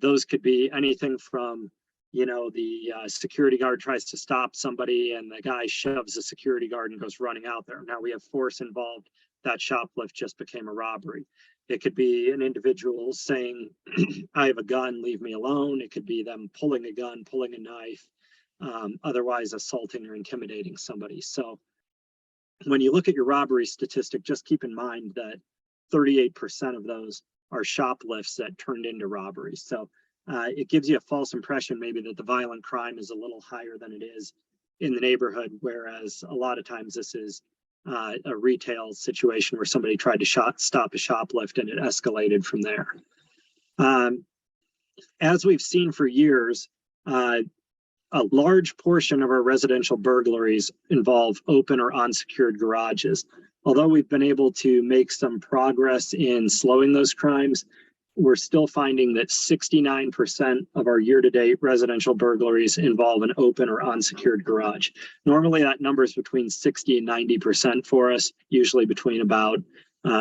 those could be anything from, you know, the security guard tries to stop somebody and the guy shoves the security guard and goes running out there. Now we have force involved. That shoplift just became a robbery. It could be an individual saying, I have a gun, leave me alone. It could be them pulling a gun, pulling a knife, otherwise assaulting or intimidating somebody. So when you look at your robbery statistic, just keep in mind that 38% of those are shoplifts that turned into robberies. So it gives you a false impression maybe that the violent crime is a little higher than it is in the neighborhood, whereas a lot of times this is a retail situation where somebody tried to stop a shoplift and it escalated from there. As we've seen for years, a large portion of our residential burglaries involve open or unsecured garages. Although we've been able to make some progress in slowing those crimes, we're still finding that 69% of our year-to-date residential burglaries involve an open or unsecured garage. Normally that number is between 60 and 90% for us, usually between about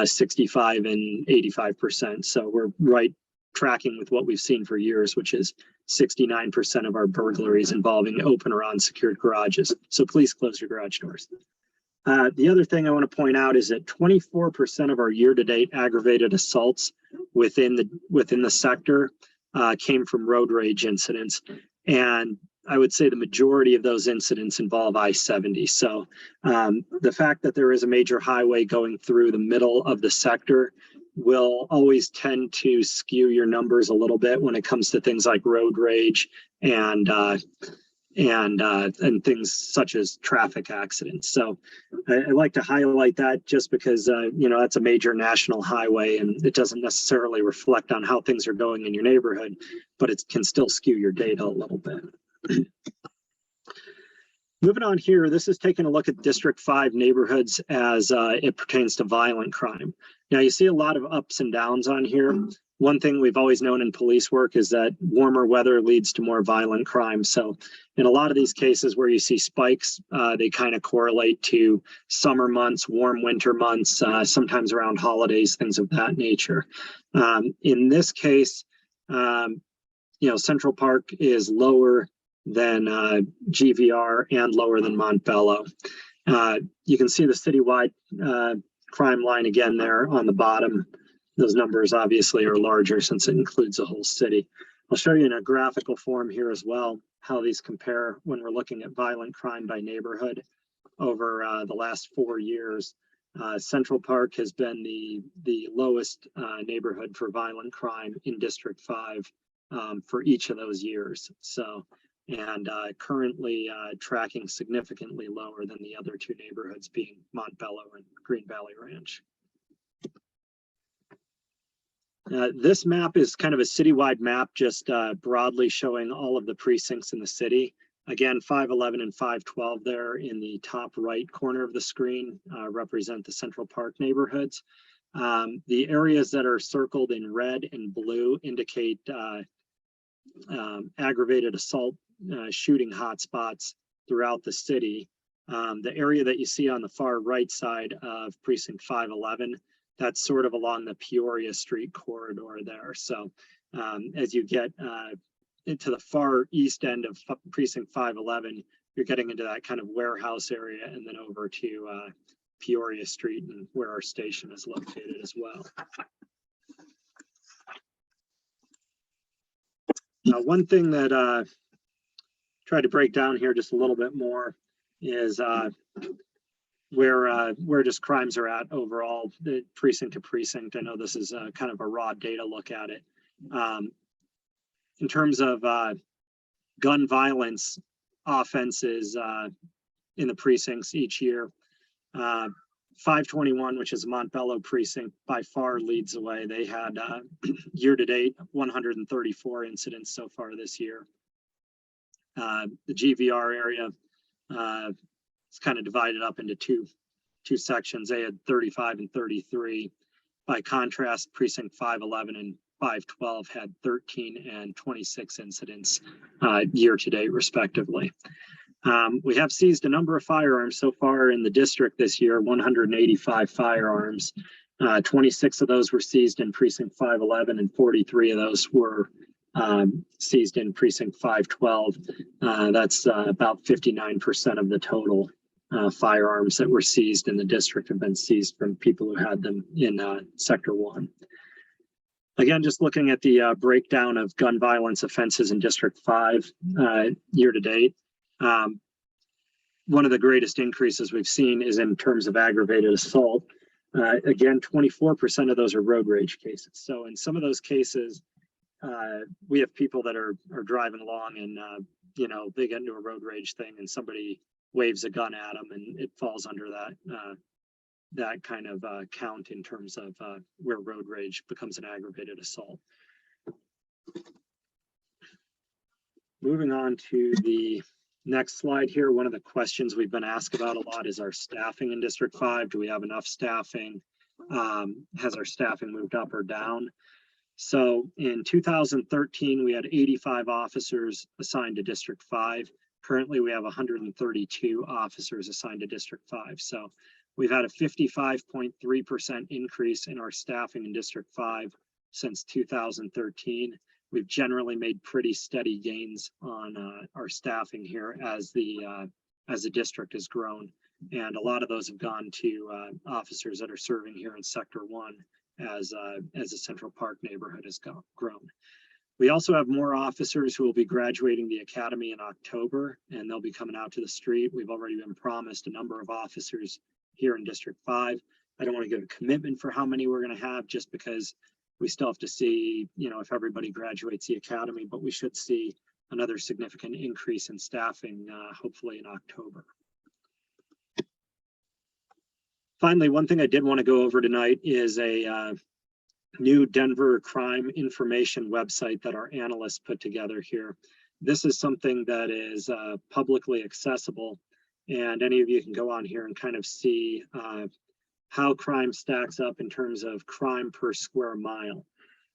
65 and 85%. So we're right tracking with what we've seen for years, which is 69% of our burglaries involving open or unsecured garages. So please close your garage doors. The other thing I want to point out is that 24% of our year-to-date aggravated assaults within the sector came from road rage incidents, and I would say the majority of those incidents involve I-70. So the fact that there is a major highway going through the middle of the sector will always tend to skew your numbers a little bit when it comes to things like road rage and things such as traffic accidents. So I like to highlight that just because, that's a major national highway and it doesn't necessarily reflect on how things are going in your neighborhood, but it can still skew your data a little bit. Moving on here, this is taking a look at District 5 neighborhoods as it pertains to violent crime. Now you see a lot of ups and downs on here. One thing we've always known in police work is that warmer weather leads to more violent crime. So in a lot of these cases where you see spikes, they kind of correlate to summer months, warm winter months, sometimes around holidays, things of that nature. In this case, Central Park is lower than GVR and lower than Montbello. You can see the citywide crime line again there on the bottom. Those numbers obviously are larger since it includes the whole city. I'll show you in a graphical form here as well how these compare when we're looking at violent crime by neighborhood over the last 4 years. Central Park has been the lowest neighborhood for violent crime in District 5 for each of those years. So, and currently tracking significantly lower than the other two neighborhoods being Montbello and Green Valley Ranch. This map is kind of a citywide map, just broadly showing all of the precincts in the city. Again, 511 and 512 there in the top right corner of the screen represent the Central Park neighborhoods. The areas that are circled in red and blue indicate aggravated assault shooting hotspots throughout the city. The area that you see on the far right side of precinct 511, that's sort of along the Peoria Street corridor there. So as you get into the far east end of precinct 511, you're getting into that kind of warehouse area and then over to Peoria Street and where our station is located as well. One thing that try to break down here just a little bit more is where just crimes are at overall, the precinct to precinct. I know this is kind of a raw data look at it. In terms of gun violence offenses in the precincts each year, 521, which is Montbello precinct, by far leads the way. They had year to date 134 incidents so far this year. The GVR area it's kind of divided up into two sections. They had 35 and 33. By contrast, precinct 511 and 512 had 13 and 26 incidents year to date, respectively. We have seized a number of firearms so far in the district this year, 185 firearms. 26 of those were seized in precinct 511 and 43 of those were seized in precinct 512. That's about 59% of the total firearms that were seized in the district have been seized from people who had them in sector 1. Again, just looking at the breakdown of gun violence offenses in District 5 year to date. One of the greatest increases we've seen is in terms of aggravated assault. Again, 24% of those are road rage cases. So in some of those cases, we have people that are driving along and they get into a road rage thing and somebody waves a gun at them and it falls under that kind of count in terms of where road rage becomes an aggravated assault. Moving on to the next slide here, one of the questions we've been asked about a lot is our staffing in District 5. Do we have enough staffing? Has our staffing moved up or down? So in 2013, we had 85 officers assigned to District 5. Currently, we have 132 officers assigned to District 5. So we've had a 55.3% increase in our staffing in District 5 since 2013. We've generally made pretty steady gains on our staffing here as the district has grown. And a lot of those have gone to officers that are serving here in Sector 1 as the Central Park neighborhood has grown. We also have more officers who will be graduating the academy in October, and they'll be coming out to the street. We've already been promised a number of officers here in District 5. I don't want to give a commitment for how many we're going to have, just because we still have to see, if everybody graduates the academy, but we should see another significant increase in staffing, hopefully in October. Finally, one thing I did want to go over tonight is a new Denver crime information website that our analysts put together here. This is something that is publicly accessible, and any of you can go on here and kind of see how crime stacks up in terms of crime per square mile.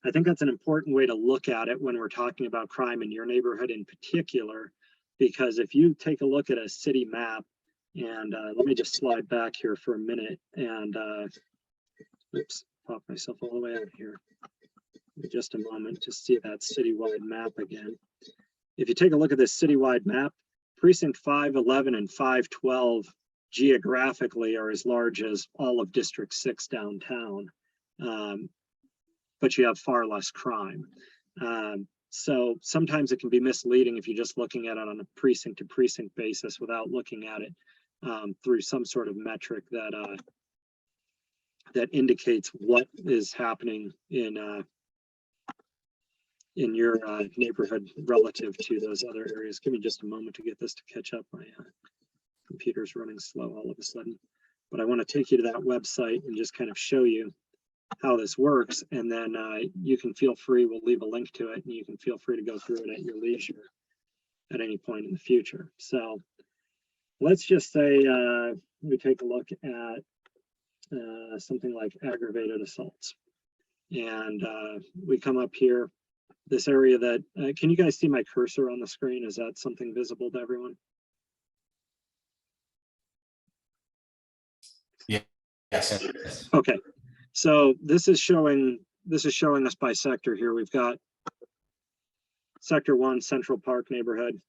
I think that's an important way to look at it when we're talking about crime in your neighborhood in particular, because if you take a look at a city map, and let me just slide back here for a minute and oops, pop myself all the way out here. Just a moment to see that citywide map again. If you take a look at this citywide map, precinct 511 and 512 geographically are as large as all of District 6 downtown, but you have far less crime. So sometimes it can be misleading if you're just looking at it on a precinct to precinct basis without looking at it through some sort of metric that that indicates what is happening in your neighborhood relative to those other areas. Give me just a moment to get this to catch up. My computer's running slow all of a sudden, but I want to take you to that website and just kind of show you how this works, and then you can feel free, we'll leave a link to it, and you can feel free to go through it at your leisure at any point in the future. So let's just say we take a look at something like aggravated assaults, and we come up here, this area that, can you guys see my cursor on the screen? Is that something visible to everyone? Yeah. Yes. Okay. So this is showing us by sector here. We've got Sector 1, Central Park neighborhood.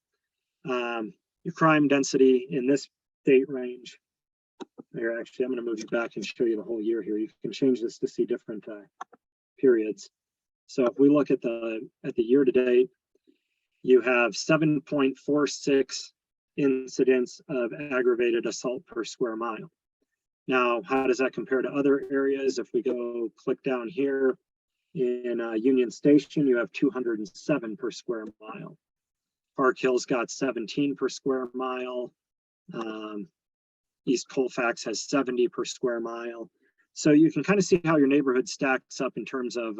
Your crime density in this date range. Here, actually, I'm going to move you back and show you the whole year here. You can change this to see different periods. So if we look at the year to date, you have 7.46 incidents of aggravated assault per square mile. Now, how does that compare to other areas? If we go click down here in Union Station, you have 207 per square mile. Park Hill's got 17 per square mile. East Colfax has 70 per square mile. So you can kind of see how your neighborhood stacks up in terms of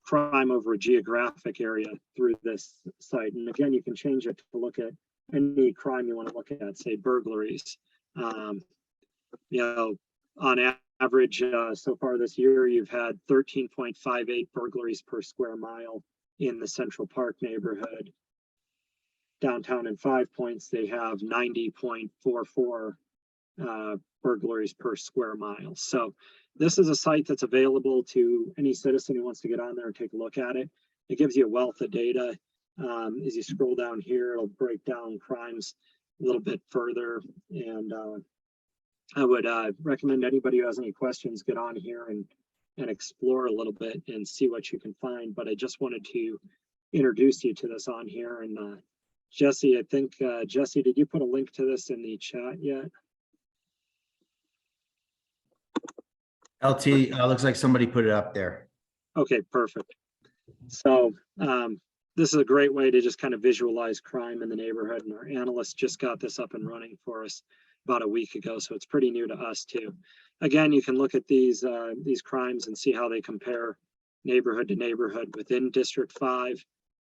crime over a geographic area through this site. And again, you can change it to look at any crime you want to look at, say burglaries. On average, so far this year, you've had 13.58 burglaries per square mile in the Central Park neighborhood. Downtown in 5 Points, they have 90.44 burglaries per square mile. So this is a site that's available to any citizen who wants to get on there and take a look at it. It gives you a wealth of data. As you scroll down here, it'll break down crimes a little bit further, and I would recommend anybody who has any questions get on here and explore a little bit and see what you can find. But I just wanted to introduce you to this on here. And Jesse, I think, Jesse, did you put a link to this in the chat yet? LT, looks like somebody put it up there. Okay, perfect. So this is a great way to just kind of visualize crime in the neighborhood. And our analysts just got this up and running for us about a week ago, so it's pretty new to us too. Again, you can look at these crimes and see how they compare neighborhood to neighborhood within District 5,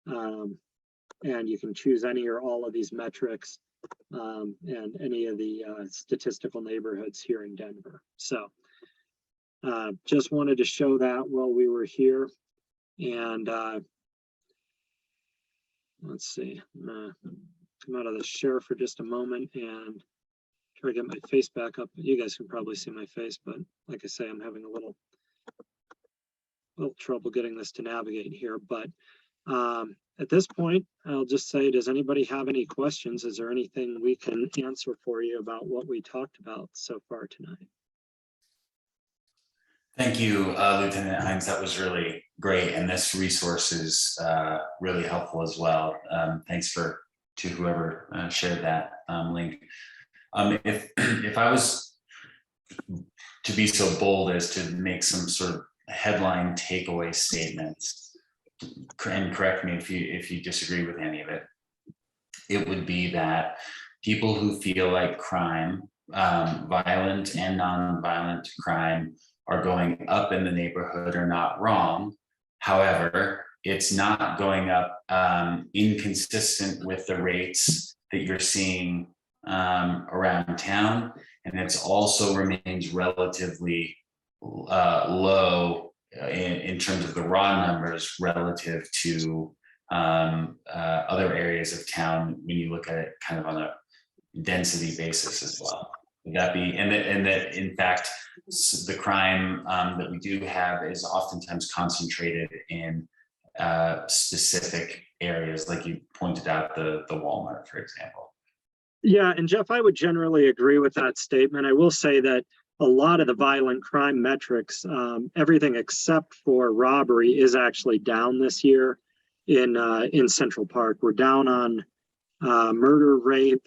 and you can choose any or all of these metrics and any of the statistical neighborhoods here in Denver. So just wanted to show that while we were here, and let's see, come out of the share for just a moment and try to get my face back up. You guys can probably see my face, but like I say, I'm having a little trouble getting this to navigate here. But At this point, I'll just say, does anybody have any questions? Is there anything we can answer for you about what we talked about so far tonight? Thank you, Lieutenant Hines. That was really great. And this resource is really helpful as well. Thanks to whoever shared that link. If I was to be so bold as to make some sort of headline takeaway statements, and correct me if you disagree with any of it, it would be that people who feel like crime, violent and non-violent crime, are going up in the neighborhood are not wrong. However, it's not going up inconsistent with the rates that you're seeing around town, and it's also remains relatively low in terms of the raw numbers relative to other areas of town when you look at it kind of on a density basis as well. Would that be, and that in fact, the crime that we do have is oftentimes concentrated in specific areas, like you pointed out, the Walmart, for example. Yeah, and Jeff, I would generally agree with that statement. I will say that a lot of the violent crime metrics, everything except for robbery, is actually down this year in Central Park. We're down on murder, rape,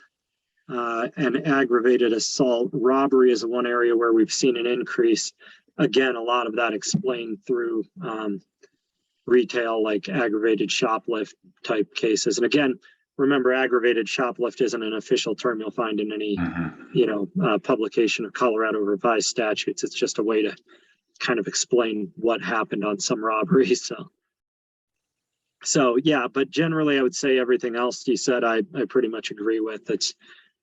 and aggravated assault. Robbery is one area where we've seen an increase. Again, a lot of that explained through retail, like aggravated shoplift type cases. And again, remember, aggravated shoplift isn't an official term you'll find in any, publication of Colorado revised statutes. It's just a way to kind of explain what happened on some robberies. So yeah, but generally I would say everything else you said, I pretty much agree with. It's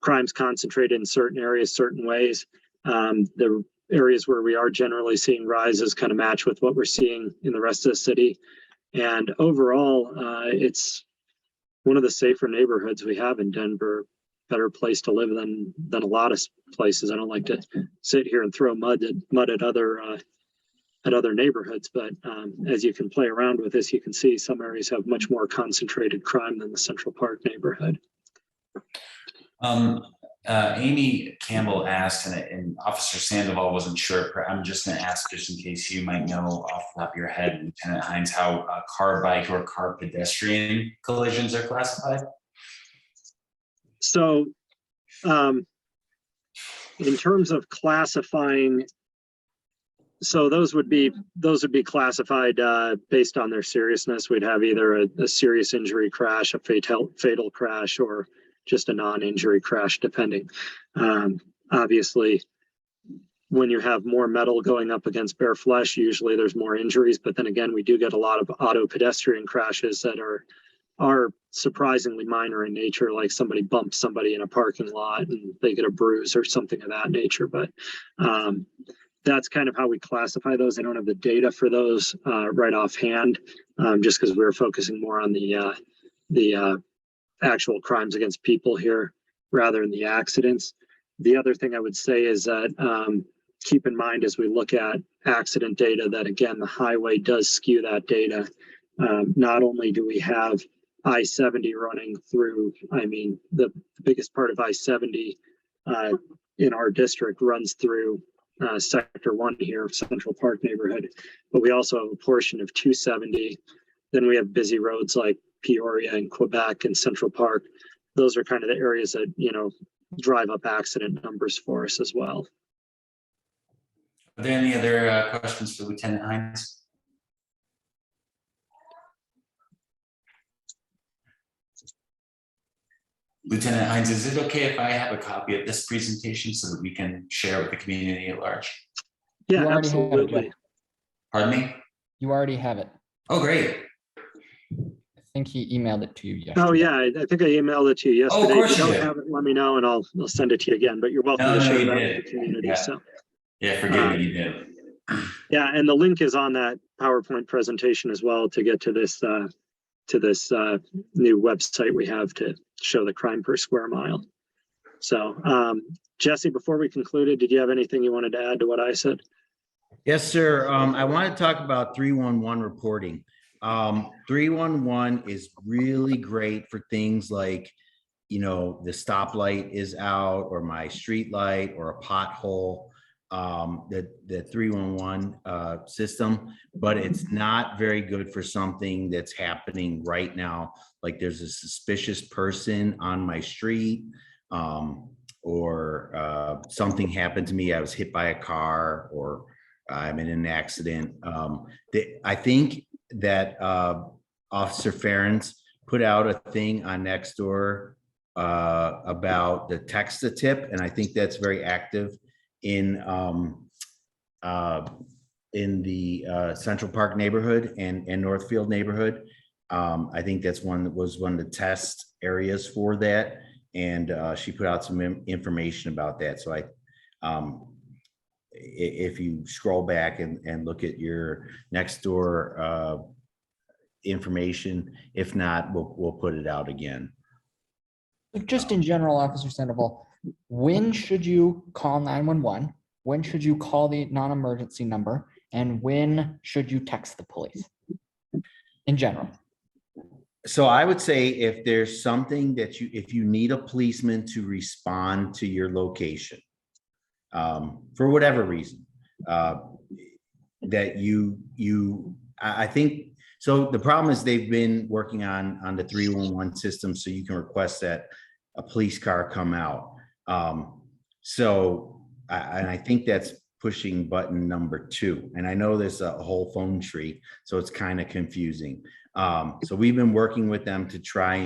crimes concentrated in certain areas, certain ways. The areas where we are generally seeing rises kind of match with what we're seeing in the rest of the city. And overall, it's one of the safer neighborhoods we have in Denver. Better place to live than a lot of places. I don't like to sit here and throw mud at other neighborhoods, but as you can play around with this, you can see some areas have much more concentrated crime than the Central Park neighborhood. Amy Campbell asked, and Officer Sandoval wasn't sure. I'm just going to ask, just in case you might know off the top of your head, Lieutenant Hines, how car, bike, or car pedestrian collisions are classified. So, in terms of classifying, so those would be classified based on their seriousness. We'd have either a serious injury crash, a fatal crash, or just a non-injury crash, depending. Obviously, when you have more metal going up against bare flesh, usually there's more injuries. But then again, we do get a lot of auto pedestrian crashes that are surprisingly minor in nature, like somebody bumps somebody in a parking lot and they get a bruise or something of that nature. But that's kind of how we classify those. I don't have the data for those right offhand, just because we're focusing more on the actual crimes against people here rather than the accidents. The other thing I would say is that keep in mind as we look at accident data that, again, the highway does skew that data. Not only do we have I-70 running through, I mean, the biggest part of I-70 in our district runs through Sector 1 here, Central Park neighborhood, but we also have a portion of 270. Then we have busy roads like Peoria and Quebec and Central Park. Those are kind of the areas that, drive up accident numbers for us as well. Are there any other questions for Lieutenant Hines? Lieutenant Hines, is it okay if I have a copy of this presentation so that we can share with the community at large? Yeah, You already have it, absolutely. Jeff. Pardon me? You already have it. Oh, great. I think he emailed it to you yesterday. Oh yeah, I think I emailed it to you yesterday. Oh, of course if you you don't did. have it, let me know and I'll send it to you again, but you're welcome No, to share you that did. with the community. Yeah. So Yeah, forgive me, you did. yeah, and the link is on that PowerPoint presentation as well to get to this new website we have to show the crime per square mile. So Jesse, before we concluded, did you have anything you wanted to add to what I said? Yes, sir. I want to talk about 311 reporting. 311 is really great for things like, you know, the stoplight is out or my street light or a pothole. The 311 system, but it's not very good for something that's happening right now. Like there's a suspicious person on my street, or something happened to me. I was hit by a car, or I'm in an accident. I think that Officer Ferentz put out a thing on Nextdoor about the text a tip, and I think that's very active in the Central Park neighborhood and Northfield neighborhood. I think that's one that was one of the test areas for that, and she put out some information about that. So if you scroll back and look at your Nextdoor information, if not, we'll put it out again. Just in general, Officer Sandoval, when should you call 911? When should you call the non-emergency number? And when should you text the police? In general. So I would say if there's something that if you need a policeman to respond to your location, for whatever reason, that I think, so the problem is they've been working on the 311 system, so you can request that a police car come out. And I think that's pushing button number 2. And I know there's a whole phone tree, so it's kind of confusing. So we've been working with them to try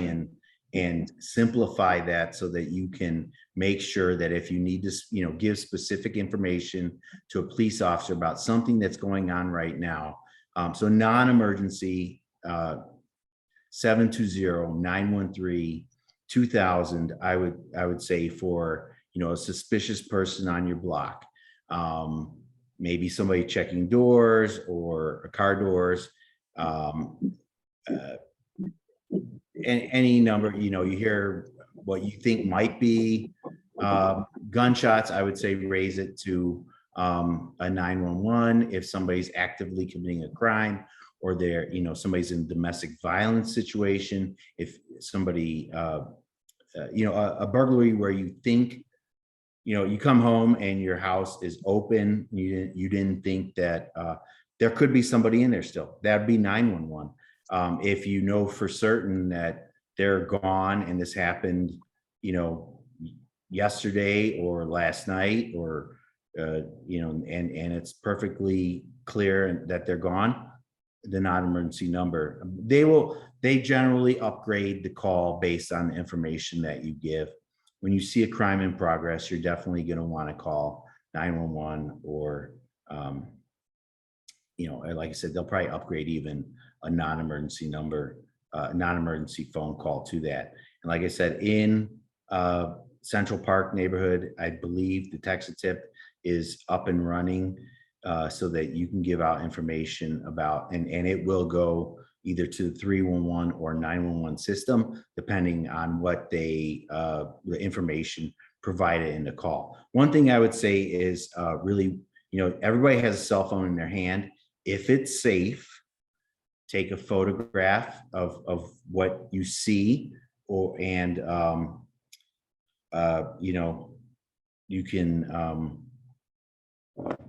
and simplify that so that you can make sure that if you need to, you know, give specific information to a police officer about something that's going on right now. So non-emergency, 720-913-2000, I would say for, you know, a suspicious person on your block, maybe somebody checking doors or car doors, any number, you know, you hear what you think might be gunshots, I would say raise it to a 911. If somebody's actively committing a crime, or they're, you know, somebody's in a domestic violence situation, if somebody, you know, a burglary where you think, you know, you come home and your house is open, you didn't think that there could be somebody in there still, that'd be 911. If you know for certain that they're gone and this happened, you know, yesterday or last night, or you know, and it's perfectly clear that they're gone, the non-emergency number, they generally upgrade the call based on the information that you give. When you see a crime in progress, you're definitely going to want to call 911, or you know, like I said, they'll probably upgrade even a non-emergency number, non-emergency phone call to that. And like I said, in Central Park neighborhood, I believe the text tip is up and running, so that you can give out information about, and it will go either to the 311 or 911 system, depending on what the information provided in the call. One thing I would say is really, you know, everybody has a cell phone in their hand. If it's safe, take a photograph of what you see, or you know, you can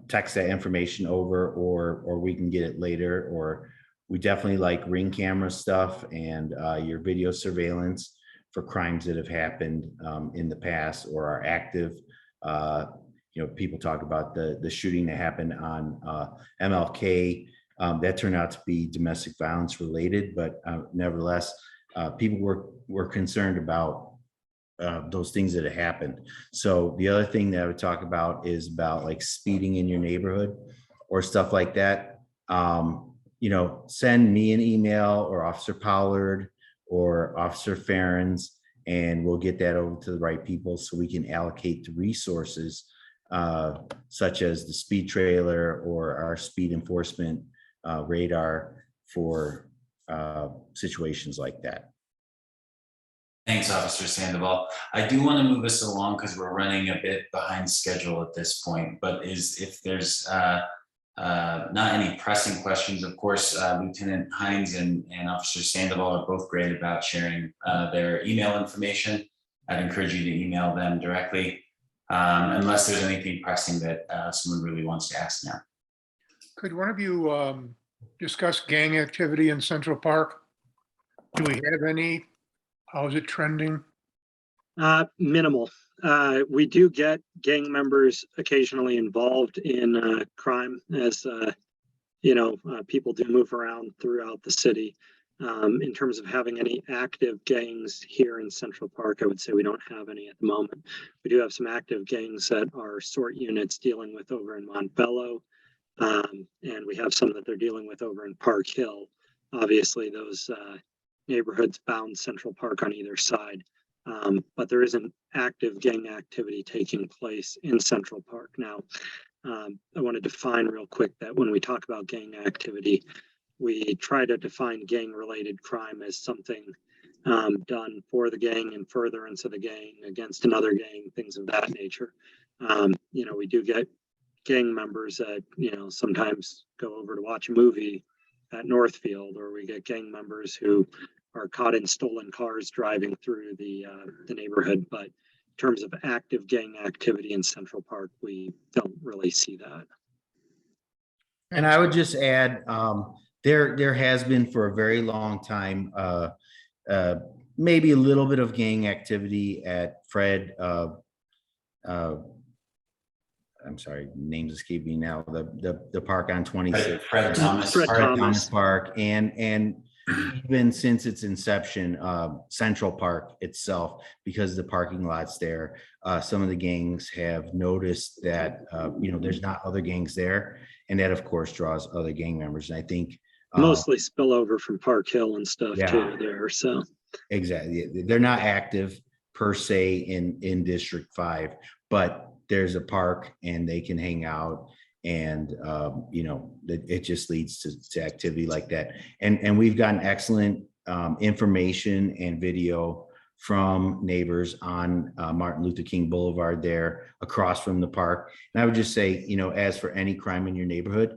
text that information over, or we can get it later, or we definitely like ring camera stuff and your video surveillance for crimes that have happened in the past or are active. You know, people talk about the shooting that happened on MLK. That turned out to be domestic violence related, but nevertheless, people were concerned about those things that have happened. So the other thing that I would talk about is about like speeding in your neighborhood or stuff like that. You know, send me an email, or Officer Pollard or Officer Ferentz, and we'll get that over to the right people so we can allocate the resources, such as the speed trailer or our speed enforcement radar for situations like that. Thanks, Officer Sandoval. I do want to move us along because we're running a bit behind schedule at this point, but if there's not any pressing questions. Of course, Lieutenant Hines and Officer Sandoval are both great about sharing their email information. I'd encourage you to email them directly, unless there's anything pressing that someone really wants to ask now. Could one of you discuss gang activity in Central Park? Do we have any? How is it trending? Minimal. We do get gang members occasionally involved in crime, as people do move around throughout the city. In terms of having any active gangs here in Central Park, I would say we don't have any at the moment. We do have some active gangs that are SORT units dealing with over in Montbello, and we have some that they're dealing with over in Park Hill. Obviously, those neighborhoods bound Central Park on either side. But there isn't active gang activity taking place in Central Park. Now, I want to define real quick that when we talk about gang activity, we try to define gang-related crime as something done for the gang and furtherance of the gang against another gang, things of that nature. We do get gang members that, sometimes go over to watch a movie at Northfield, or we get gang members who are caught in stolen cars driving through the neighborhood. But in terms of active gang activity in Central Park, we don't really see that. And I would just add, there has been for a very long time, maybe a little bit of gang activity at Fred. I'm sorry, names escape me now. The park on 26. Fred Thomas Park, and even since its inception, Central Park itself, because the parking lots there, some of the gangs have noticed that there's not other gangs there, and that of course draws other gang members. And I think mostly spillover from Park Hill and stuff too there. So exactly, they're not active per se in District 5, but there's a park and they can hang out, and it just leads to activity like that. And we've gotten excellent information and video from neighbors on Martin Luther King Boulevard there across from the park. And I would just say, as for any crime in your neighborhood,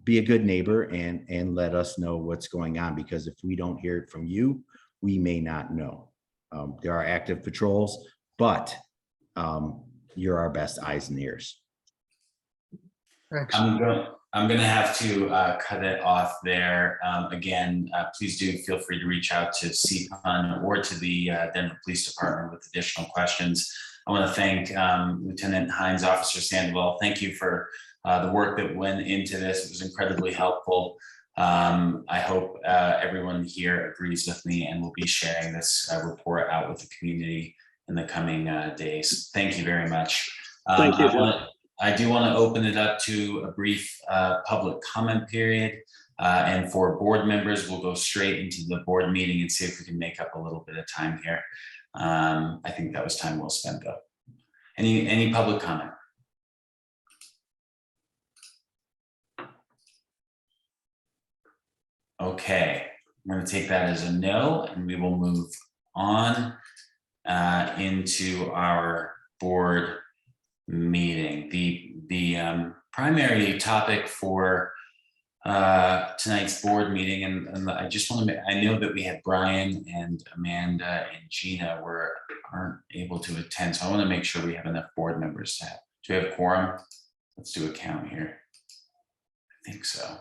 be a good neighbor and let us know what's going on, because if we don't hear it from you, we may not know. There are active patrols, but you're our best eyes and ears. Thanks. I'm going to have to cut it off there. Again, please do feel free to reach out to CPUN or to the Denver Police Department with additional questions. I want to thank Lieutenant Hines, Officer Sandoval. Thank you for the work that went into this. It was incredibly helpful. I hope everyone here agrees with me, and we'll be sharing this report out with the community in the coming days. Thank you very much. Thank you, John. I do want to open it up to a brief public comment period. And for board members, we'll go straight into the board meeting and see if we can make up a little bit of time here. I think that was time well spent though. Any public comment? Okay, I'm going to take that as a no, and we will move on into our board meeting. The primary topic for tonight's board meeting, and I just want to I know that we had Brian and Amanda and Gina aren't able to attend, so I want to make sure we have enough board members to have. Do we have a quorum? Let's do a count here. I think so.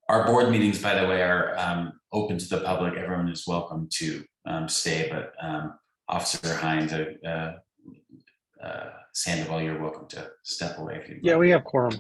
Our board meetings, by the way, are open to the public. Everyone is welcome to stay, but Officer Hines, Sandoval, you're welcome to step away if you. Yeah, we have quorum.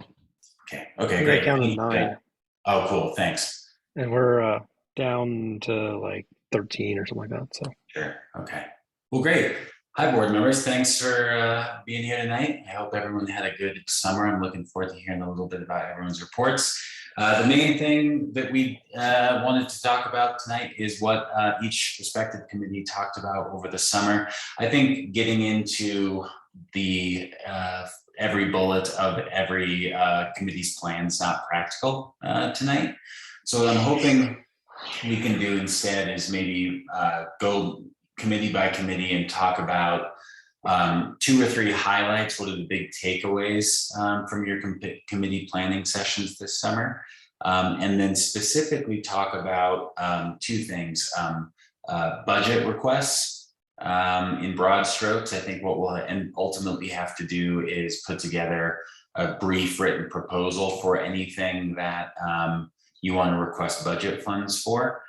Okay, great. Counted 9. Oh, cool. Thanks. And we're down to like 13 or something like that. So sure. Okay. Well, great. Hi, board members. Thanks for being here tonight. I hope everyone had a good summer. I'm looking forward to hearing a little bit about everyone's reports. The main thing that we wanted to talk about tonight is what each respective committee talked about over the summer. I think getting into the every bullet of every committee's plan is not practical tonight. So what I'm hoping we can do instead is maybe go committee by committee and talk about 2 or 3 highlights. What are the big takeaways from your committee planning sessions this summer? And then specifically talk about 2 things, budget requests in broad strokes. I think what we'll ultimately have to do is put together a brief written proposal for anything that you want to request budget funds for,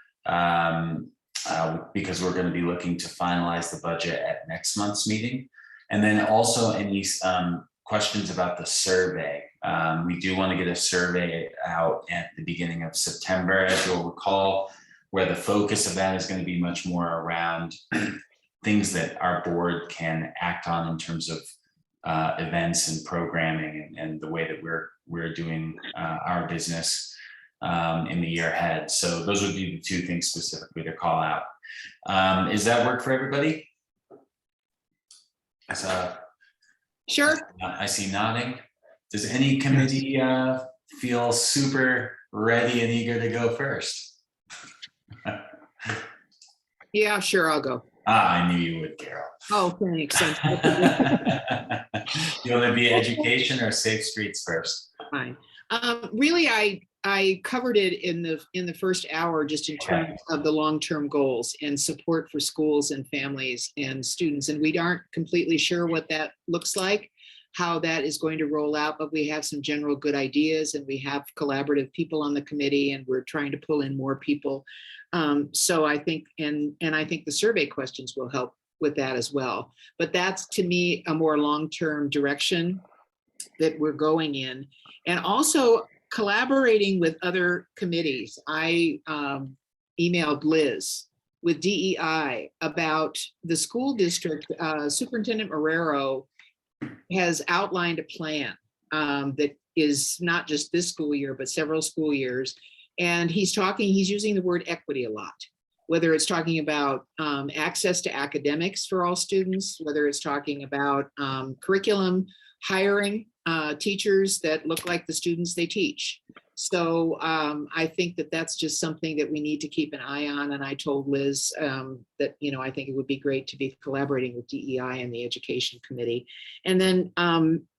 because we're going to be looking to finalize the budget at next month's meeting. And then also any questions about the survey. We do want to get a survey out at the beginning of September, as you'll recall, where the focus of that is going to be much more around things that our board can act on in terms of events and programming and the way that we're doing our business in the year ahead. So those would be the 2 things specifically to call out. Does that work for everybody? Sure. I see nodding. Does any committee feel super ready and eager to go first? Yeah, sure, I'll go. I knew you would, Carol. Oh, thanks. You want to be education or safe streets first? Fine. Really, I covered it in the first hour, just in terms of the long-term goals and support for schools and families and students. And we aren't completely sure what that looks like, how that is going to roll out, but we have some general good ideas, and we have collaborative people on the committee, and we're trying to pull in more people. So I think, and I think the survey questions will help with that as well. But that's, to me, a more long-term direction that we're going in. And also collaborating with other committees. I emailed Liz with DEI about the school district. Superintendent Marrero has outlined a plan that is not just this school year, but several school years. And he's using the word equity a lot, whether it's talking about access to academics for all students, whether it's talking about curriculum, hiring teachers that look like the students they teach. So I think that that's just something that we need to keep an eye on. And I told Liz that, I think it would be great to be collaborating with DEI and the Education Committee. And then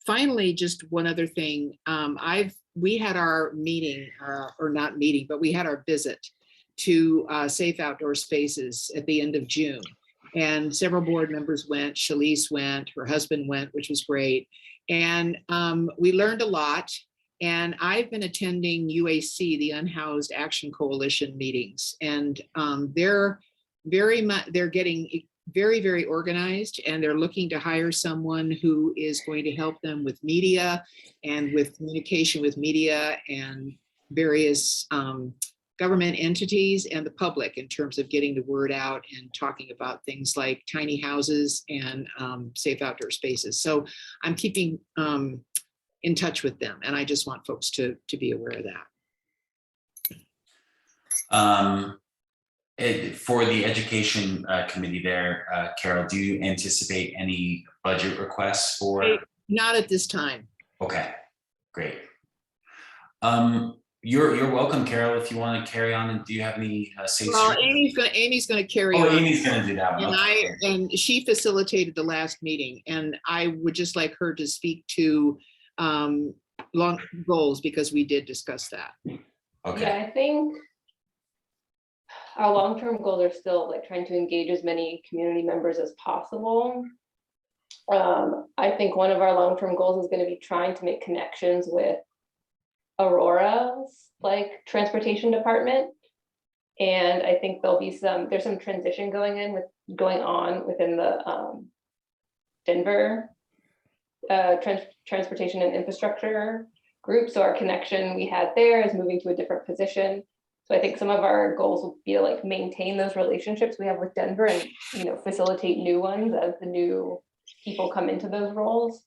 finally, just one other thing. We had our meeting, or not meeting, but we had our visit to Safe Outdoor Spaces at the end of June. And several board members went. Shalise went, her husband went, which was great. And we learned a lot. And I've been attending UAC, the Unhoused Action Coalition meetings, and they're getting very, very organized, and they're looking to hire someone who is going to help them with media and with communication with media and various government entities and the public in terms of getting the word out and talking about things like tiny houses and safe outdoor spaces. So I'm keeping in touch with them, and I just want folks to be aware of that. For the Education Committee there, Carol, do you anticipate any budget requests for? Not at this time. Okay, great. You're welcome, Carol, if you want to carry on. And do you have any Well, Amy's going to carry on. Amy's going to do that one. And she facilitated the last meeting, and I would just like her to speak to long goals, because we did discuss that. Okay. Yeah, I think our long-term goals are still like trying to engage as many community members as possible. I think one of our long-term goals is going to be trying to make connections with Aurora's transportation department. And I think there's some transition going on within the Denver transportation and infrastructure group. So our connection we had there is moving to a different position. So I think some of our goals will be to maintain those relationships we have with Denver and facilitate new ones as the new people come into those roles.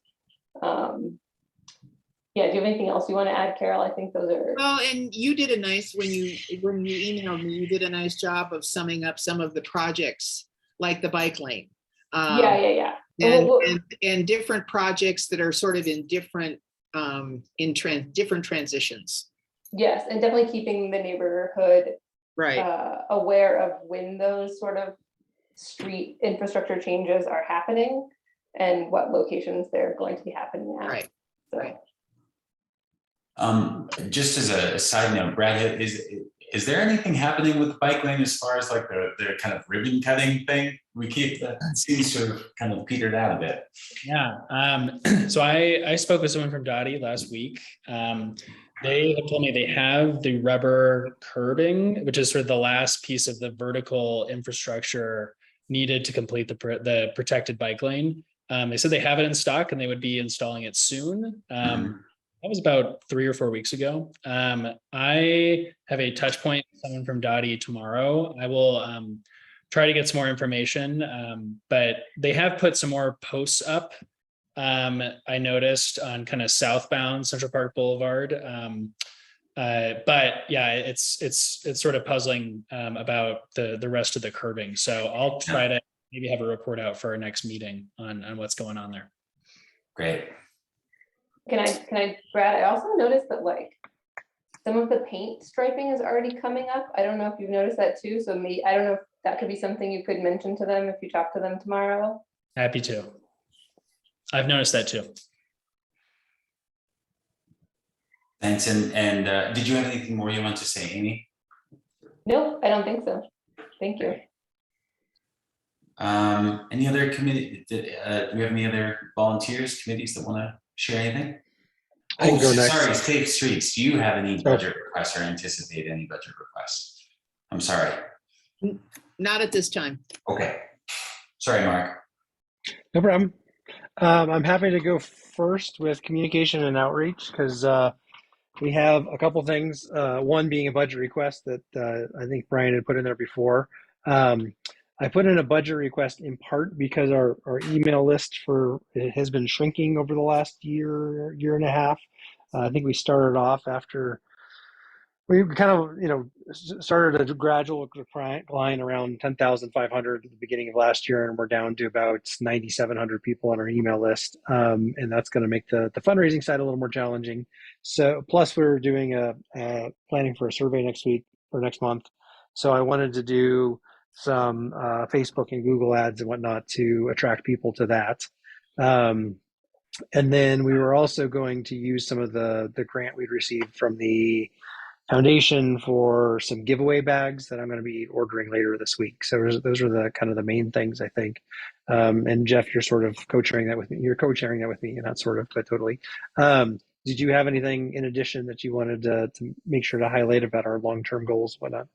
Yeah, do you have anything else you want to add, Carol? I think those are. Well, and you did a nice, when you emailed me, you did a nice job of summing up some of the projects, like the bike lane. Yeah. And different projects that are sort of in different different transitions. Yes, and definitely keeping the neighborhood aware of when those sort of street infrastructure changes are happening. and what locations they're going to be happening at. Right. So. Just as a side note, Brad, is there anything happening with the bike lane as far as like the kind of ribbon cutting thing? We keep that seems to have kind of petered out a bit. Yeah. So I spoke with someone from Dottie last week. They have told me they have the rubber curbing, which is sort of the last piece of the vertical infrastructure needed to complete the protected bike lane. They said they have it in stock and they would be installing it soon. That was about 3 or 4 weeks ago. I have a touch point with someone from Dottie tomorrow. I will try to get some more information, but they have put some more posts up. I noticed on kind of southbound Central Park Boulevard. But yeah, it's sort of puzzling about the rest of the curbing. So I'll try to maybe have a report out for our next meeting on what's going on there. Great. Can I, Brad, I also noticed that like some of the paint striping is already coming up. I don't know if you've noticed that too. So I don't know if that could be something you could mention to them if you talk to them tomorrow. Happy to. I've noticed that too. Thanks. And did you have anything more you want to say, Amy? Nope, I don't think so. Thank you. Any other committee? Do we have any other volunteers, committees that want to share anything? I can go next. Sorry, Safe Streets. Do you have any budget requests or anticipate any budget requests? I'm sorry. Not at this time. Okay. Sorry, Mark. No problem. I'm happy to go first with communication and outreach because we have a couple things. One being a budget request that I think Brian had put in there before. I put in a budget request in part because our email list has been shrinking over the last year and a half. I think we started off after we kind of, started a gradual decline around 10,500 at the beginning of last year, and we're down to about 9,700 people on our email list. And that's going to make the fundraising side a little more challenging. So plus we're doing planning for a survey next week or next month. So I wanted to do some Facebook and Google ads and whatnot to attract people to that. And then we were also going to use some of the grant we'd received from the foundation for some giveaway bags that I'm going to be ordering later this week. So those are the kind of the main things, I think. And Jeff, you're sort of co-chairing that with me. You're co-chairing that with me, and not sort of, but totally. Did you have anything in addition that you wanted to make sure to highlight about our long-term goals, whatnot?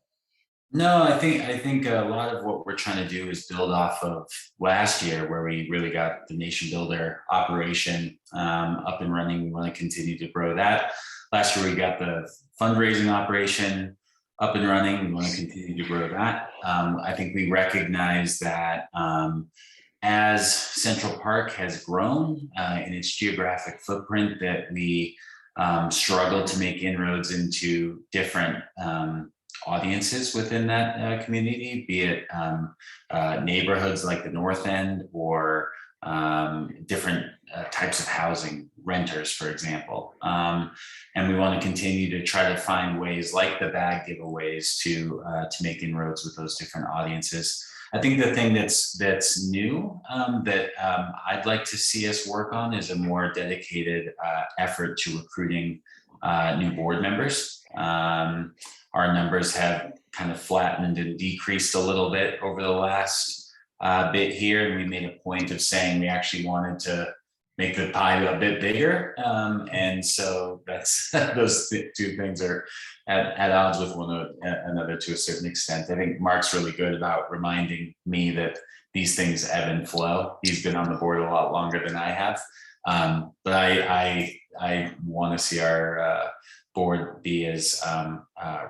No, I think a lot of what we're trying to do is build off of last year, where we really got the Nation Builder operation up and running. We want to continue to grow that. Last year, we got the fundraising operation up and running. We want to continue to grow that. I think we recognize that as Central Park has grown in its geographic footprint, that we struggle to make inroads into different audiences within that community, be it neighborhoods like the North End or different types of housing, renters, for example. And we want to continue to try to find ways like the bag giveaways to make inroads with those different audiences. I think the thing that's new that I'd like to see us work on is a more dedicated effort to recruiting new board members. Our numbers have kind of flattened and decreased a little bit over the last bit here, and we made a point of saying we actually wanted to make the pie a bit bigger, and so that's those two things are at odds with one another to a certain extent. I think Mark's really good about reminding me that these things ebb and flow. He's been on the board a lot longer than I have, but I want to see our board be as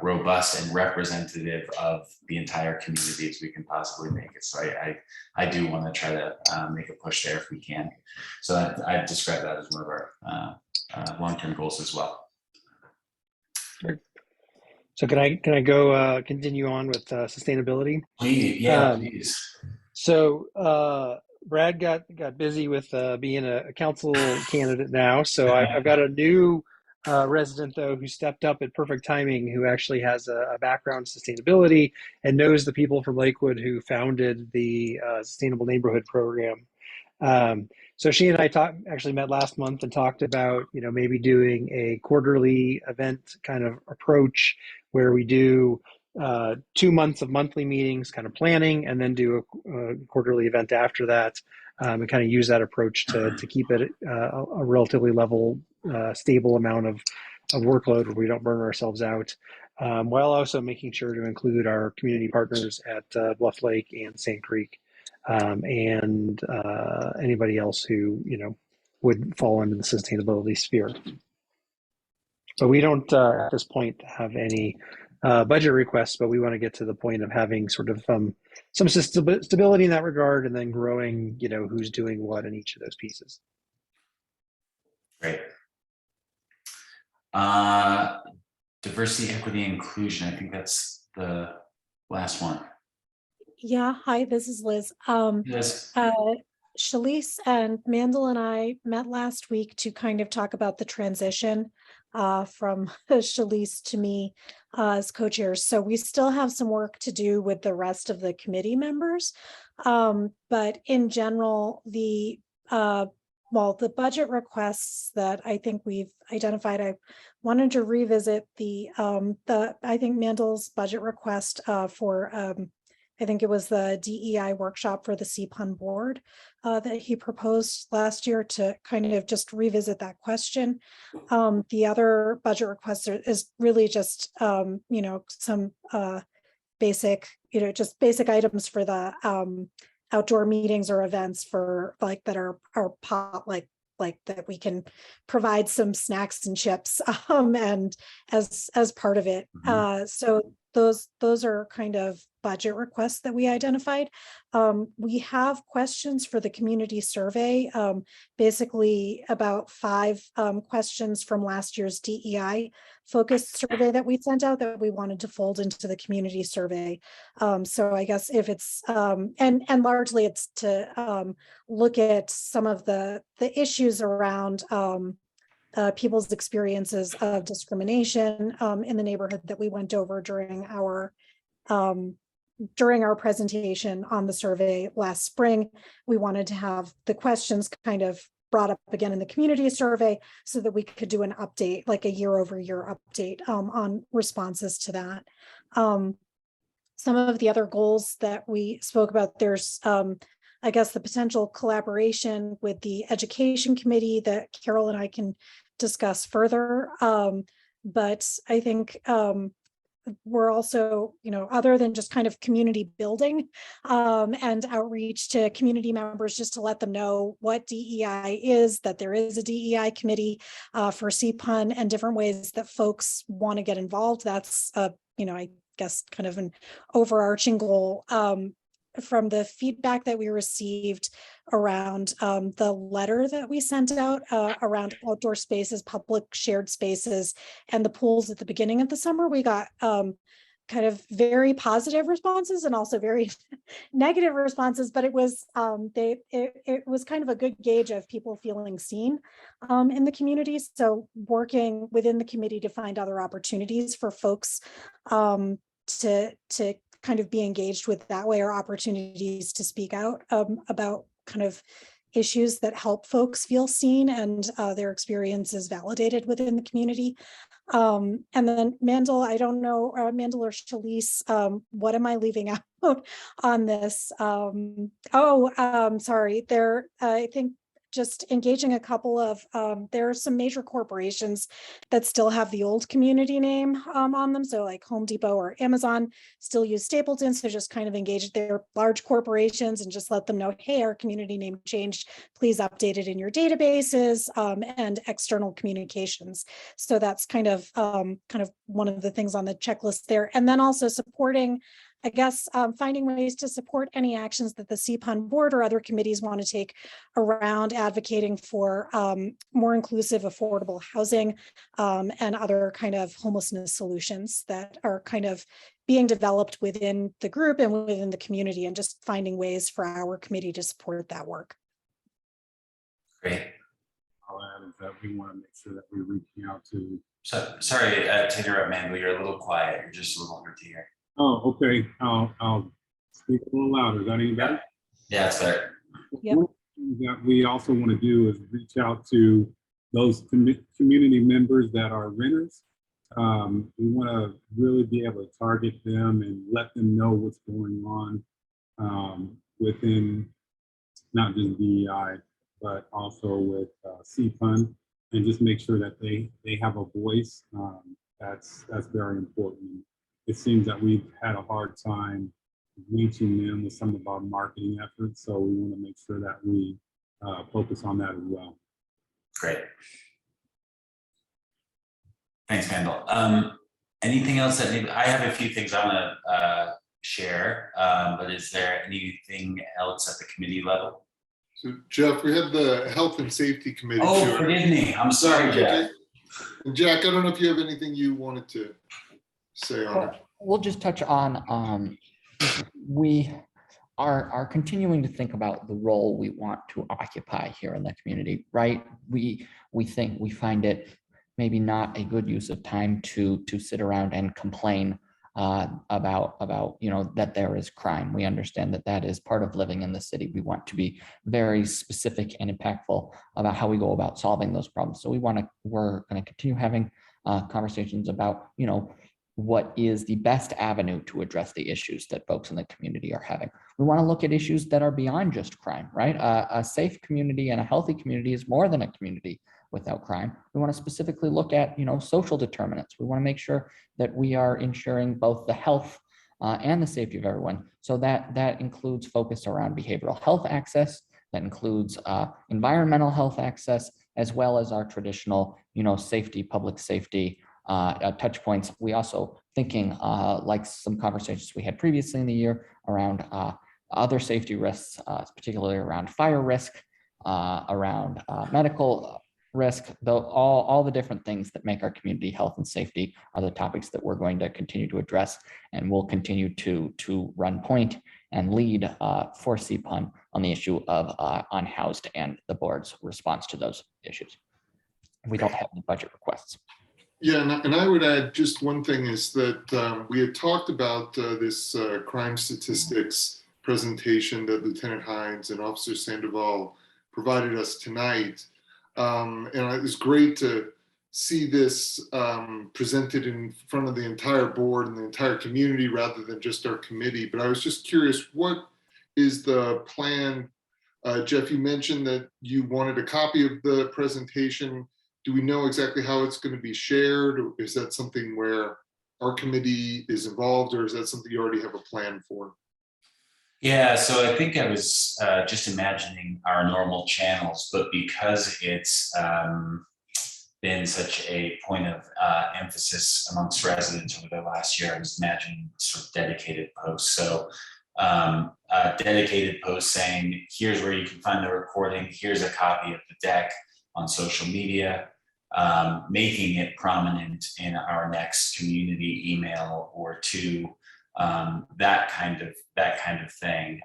robust and representative of the entire community as we can possibly make it. So I do want to try to make a push there if we can. So I describe that as one of our long-term goals as well. So can I go continue on with sustainability? Please, yeah, please. So Brad got busy with being a council candidate now. So I've got a new resident, though, who stepped up at perfect timing, who actually has a background in sustainability and knows the people from Lakewood who founded the Sustainable Neighborhood Program. So she and I actually met last month and talked about, maybe doing a quarterly event kind of approach where we do 2 months of monthly meetings, kind of planning, and then do a quarterly event after that, and kind of use that approach to keep it a relatively level, stable amount of workload where we don't burn ourselves out, while also making sure to include our community partners at Bluff Lake and Sand Creek, and anybody else who would fall into the sustainability sphere. So we don't at this point have any budget requests, but we want to get to the point of having sort of some stability in that regard, and then growing who's doing what in each of those pieces. Great. Diversity, equity, inclusion. I think that's the last one. Yeah, hi, this is Liz. Yes. Shalise and Mandel and I met last week to kind of talk about the transition from Shalise to me as co-chairs. So we still have some work to do with the rest of the committee members. But in general, the budget requests that I think we've identified, I wanted to revisit I think Mandel's budget request for I think it was the DEI workshop for the CPUN board that he proposed last year, to kind of just revisit that question. The other budget request is really just, some basic, just basic items for the outdoor meetings or events for that are pot, like that we can provide some snacks and chips and as part of it. So those are kind of budget requests that we identified. We have questions for the community survey, basically about 5 questions from last year's DEI focused survey that we sent out that we wanted to fold into the community survey. So I guess if it's, and largely it's to look at some of the issues around people's experiences of discrimination in the neighborhood that we went over during our presentation on the survey last spring. We wanted to have the questions kind of brought up again in the community survey so that we could do an update, like a year-over-year update on responses to that. Some of the other goals that we spoke about, there's I guess the potential collaboration with the education committee that Carol and I can discuss further. But I think we're also, other than just kind of community building and outreach to community members, just to let them know what DEI is, that there is a DEI committee for CPUN, and different ways that folks want to get involved. That's, I guess kind of an overarching goal. From the feedback that we received around the letter that we sent out around outdoor spaces, public shared spaces, and the pools at the beginning of the summer, we got kind of very positive responses and also very negative responses, but it was it was kind of a good gauge of people feeling seen in the community. So working within the committee to find other opportunities for folks to kind of be engaged with that way, or opportunities to speak out about kind of issues that help folks feel seen and their experiences validated within the community. And then Mandel, I don't know, Mandel or Shalise, what am I leaving out on this? Sorry, I think just engaging a couple of, there are some major corporations that still have the old community name on them. So like Home Depot or Amazon still use Stapleton. So just kind of engage their large corporations and just let them know, hey, our community name changed. Please update it in your databases and external communications. So that's kind of one of the things on the checklist there. And then also supporting, I guess, finding ways to support any actions that the CPUN board or other committees want to take around advocating for more inclusive, affordable housing and other kind of homelessness solutions that are kind of being developed within the group and within the community, and just finding ways for our committee to support that work. Great. I'll add is that we want to make sure that we're reaching out to. So sorry to interrupt, man, but you're a little quiet. You're just a little hard to hear. Oh, okay. I'll speak a little louder. Is that any better? Yeah, it's better. Yep. that we also want to do is reach out to those community members that are renters. We want to really be able to target them and let them know what's going on within not just DEI, but also with CPUN, and just make sure that they have a voice. That's very important. It seems that we've had a hard time reaching them with some of our marketing efforts, so we want to make sure that we focus on that as well. Great. Thanks, Kendall. Anything else that maybe, I have a few things I want to share, but is there anything else at the committee level? So Jeff, we had the Health and Safety Committee. Oh, forgive me. I'm sorry, Jeff. And Jack, I don't know if you have anything you wanted to say on it. We'll just touch on, we are continuing to think about the role we want to occupy here in the community, right? We find it maybe not a good use of time to sit around and complain about that there is crime. We understand that that is part of living in the city. We want to be very specific and impactful about how we go about solving those problems. So we're going to continue having conversations about what is the best avenue to address the issues that folks in the community are having. We want to look at issues that are beyond just crime, right? A safe community and a healthy community is more than a community without crime. We want to specifically look at, social determinants. We want to make sure that we are ensuring both the health and the safety of everyone. So that includes focus around behavioral health access, that includes environmental health access, as well as our traditional, safety, public safety touch points. We also thinking like some conversations we had previously in the year around other safety risks, particularly around fire risk, around medical risk, though all the different things that make our community health and safety are the topics that we're going to continue to address, and we'll continue to run point and lead for CPUN on the issue of unhoused and the board's response to those issues. We don't have any budget requests. Yeah, and I would add just one thing is that we had talked about this crime statistics presentation that Lieutenant Hines and Officer Sandoval provided us tonight. And it was great to see this presented in front of the entire board and the entire community rather than just our committee. But I was just curious, what is the plan? Jeff, you mentioned that you wanted a copy of the presentation. Do we know exactly how it's going to be shared? Or is that something where our committee is involved, or is that something you already have a plan for? Yeah, so I think I was just imagining our normal channels, but because it's been such a point of emphasis amongst residents over the last year, I was imagining sort of dedicated posts. So a dedicated post saying, here's where you can find the recording, here's a copy of the deck on social media, making it prominent in our next community email or two, that kind of thing.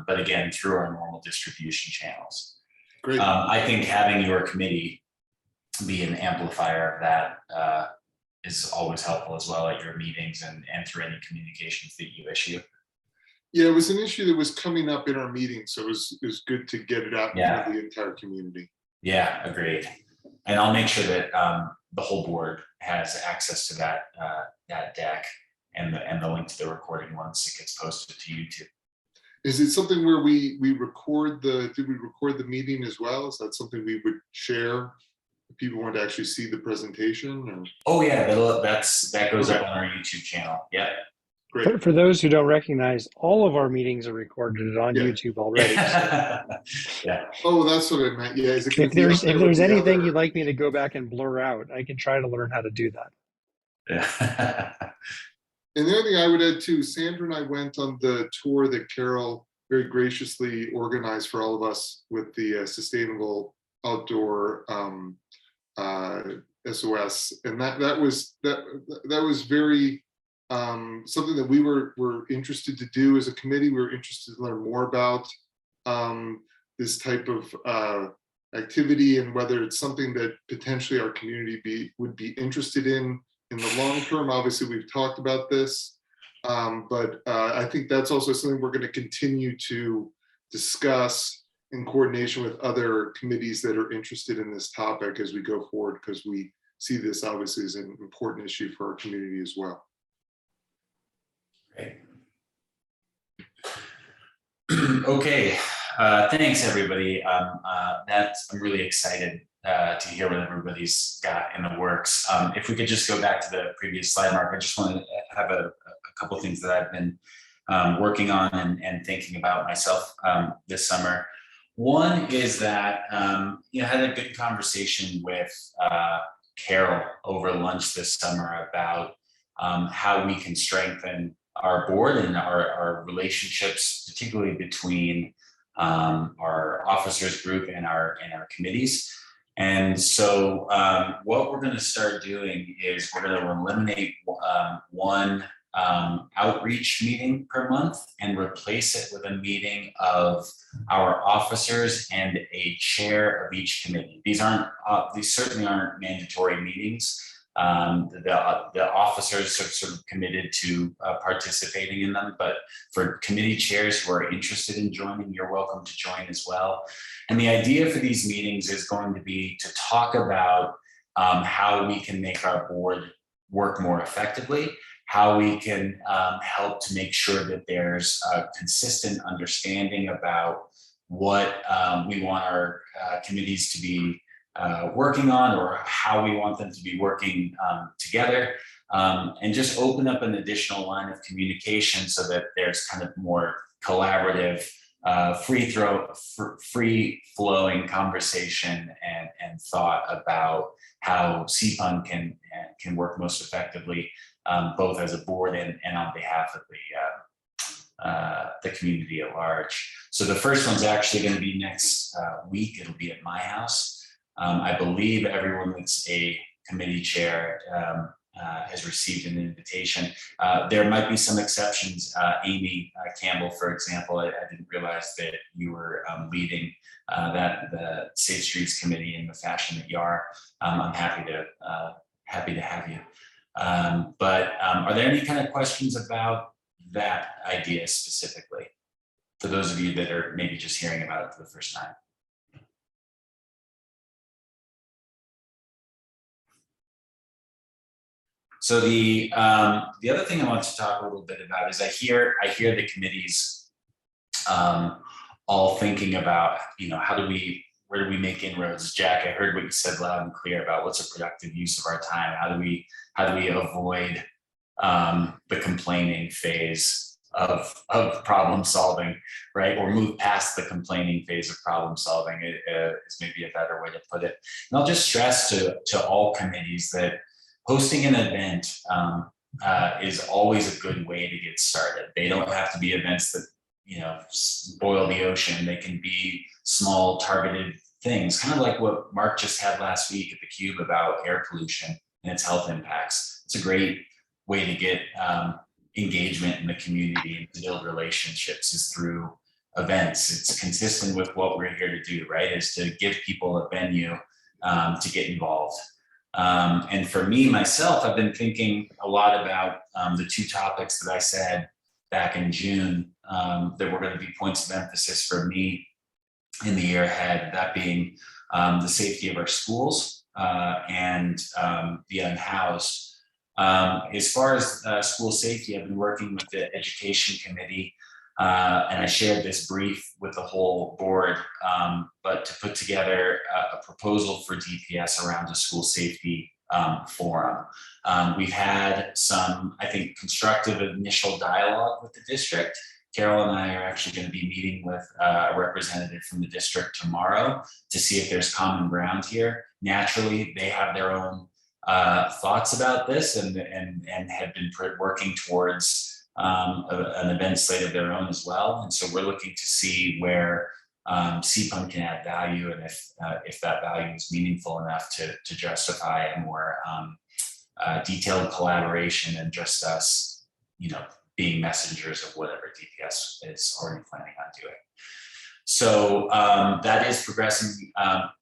But again, through our normal distribution channels. Great. I think having your committee be an amplifier of that is always helpful as well at your meetings and through any communications that you issue. Yeah, it was an issue that was coming up in our meeting, so it was good to get it out to the entire community. Yeah, agreed. And I'll make sure that the whole board has access to that deck and the link to the recording once it gets posted to YouTube. Is it something where we record did we record the meeting as well? Is that something we would share if people want to actually see the presentation? Or? Oh yeah, that goes up on our YouTube channel. Yeah. Great. For those who don't recognize, all of our meetings are recorded on YouTube already. Yeah. Oh, that's what I meant. Yeah. Is it If there's anything you'd like me to go back and blur out, I can try to learn how to do that. Yeah. And the other thing I would add too, Sandra and I went on the tour that Carol very graciously organized for all of us with the Sustainable Outdoor SOS, and that was very something that we were interested to do as a committee. We were interested to learn more about this type of activity and whether it's something that potentially our community would be interested in the long term. Obviously, we've talked about this, but I think that's also something we're going to continue to discuss in coordination with other committees that are interested in this topic as we go forward, because we see this obviously as an important issue for our community as well. Great. Okay, thanks everybody. I'm really excited to hear what everybody's got in the works. If we could just go back to the previous slide, Mark, I just want to have a couple of things that I've been working on and thinking about myself this summer. One is that I had a good conversation with Carol over lunch this summer about how we can strengthen our board and our relationships, particularly between our officers group and our committees. And so what we're going to start doing is we're going to eliminate one outreach meeting per month and replace it with a meeting of our officers and a chair of each committee. These certainly aren't mandatory meetings. The officers are sort of committed to participating in them, but for committee chairs who are interested in joining, you're welcome to join as well. And the idea for these meetings is going to be to talk about how we can make our board work more effectively, how we can help to make sure that there's a consistent understanding about what we want our committees to be working on, or how we want them to be working together, and just open up an additional line of communication so that there's kind of more collaborative, free-flowing conversation and thought about how CPUN can work most effectively, both as a board and on behalf of the community at large. So the first one's actually going to be next week. It'll be at my house. I believe everyone that's a committee chair has received an invitation. There might be some exceptions. Amy Campbell, for example, I didn't realize that you were leading the Safe Streets Committee in the fashion that you are. I'm happy to have you. But are there any kind of questions about that idea specifically, for those of you that are maybe just hearing about it for the first time? So the other thing I want to talk a little bit about is I hear the committees all thinking about, where do we make inroads? Jack, I heard what you said loud and clear about what's a productive use of our time. How do we avoid the complaining phase of problem solving, right? Or move past the complaining phase of problem solving is maybe a better way to put it. And I'll just stress to all committees that hosting an event is always a good way to get started. They don't have to be events that boil the ocean. They can be small targeted things, kind of like what Mark just had last week at the Cube about air pollution and its health impacts. It's a great way to get engagement in the community and to build relationships is through events. It's consistent with what we're here to do, right? Is to give people a venue to get involved. And for me, myself, I've been thinking a lot about the two topics that I said back in June that were going to be points of emphasis for me in the year ahead, that being the safety of our schools and the unhoused. As far as school safety, I've been working with the Education Committee, and I shared this brief with the whole board, but to put together a proposal for DPS around a school safety forum. We've had some, I think, constructive initial dialogue with the district. Carol and I are actually going to be meeting with a representative from the district tomorrow to see if there's common ground here. Naturally, they have their own thoughts about this and have been working towards an event slate of their own as well. And so we're looking to see where CPUN can add value, and if that value is meaningful enough to justify a more detailed collaboration and just us, being messengers of whatever DPS is already planning on doing. So that is progressing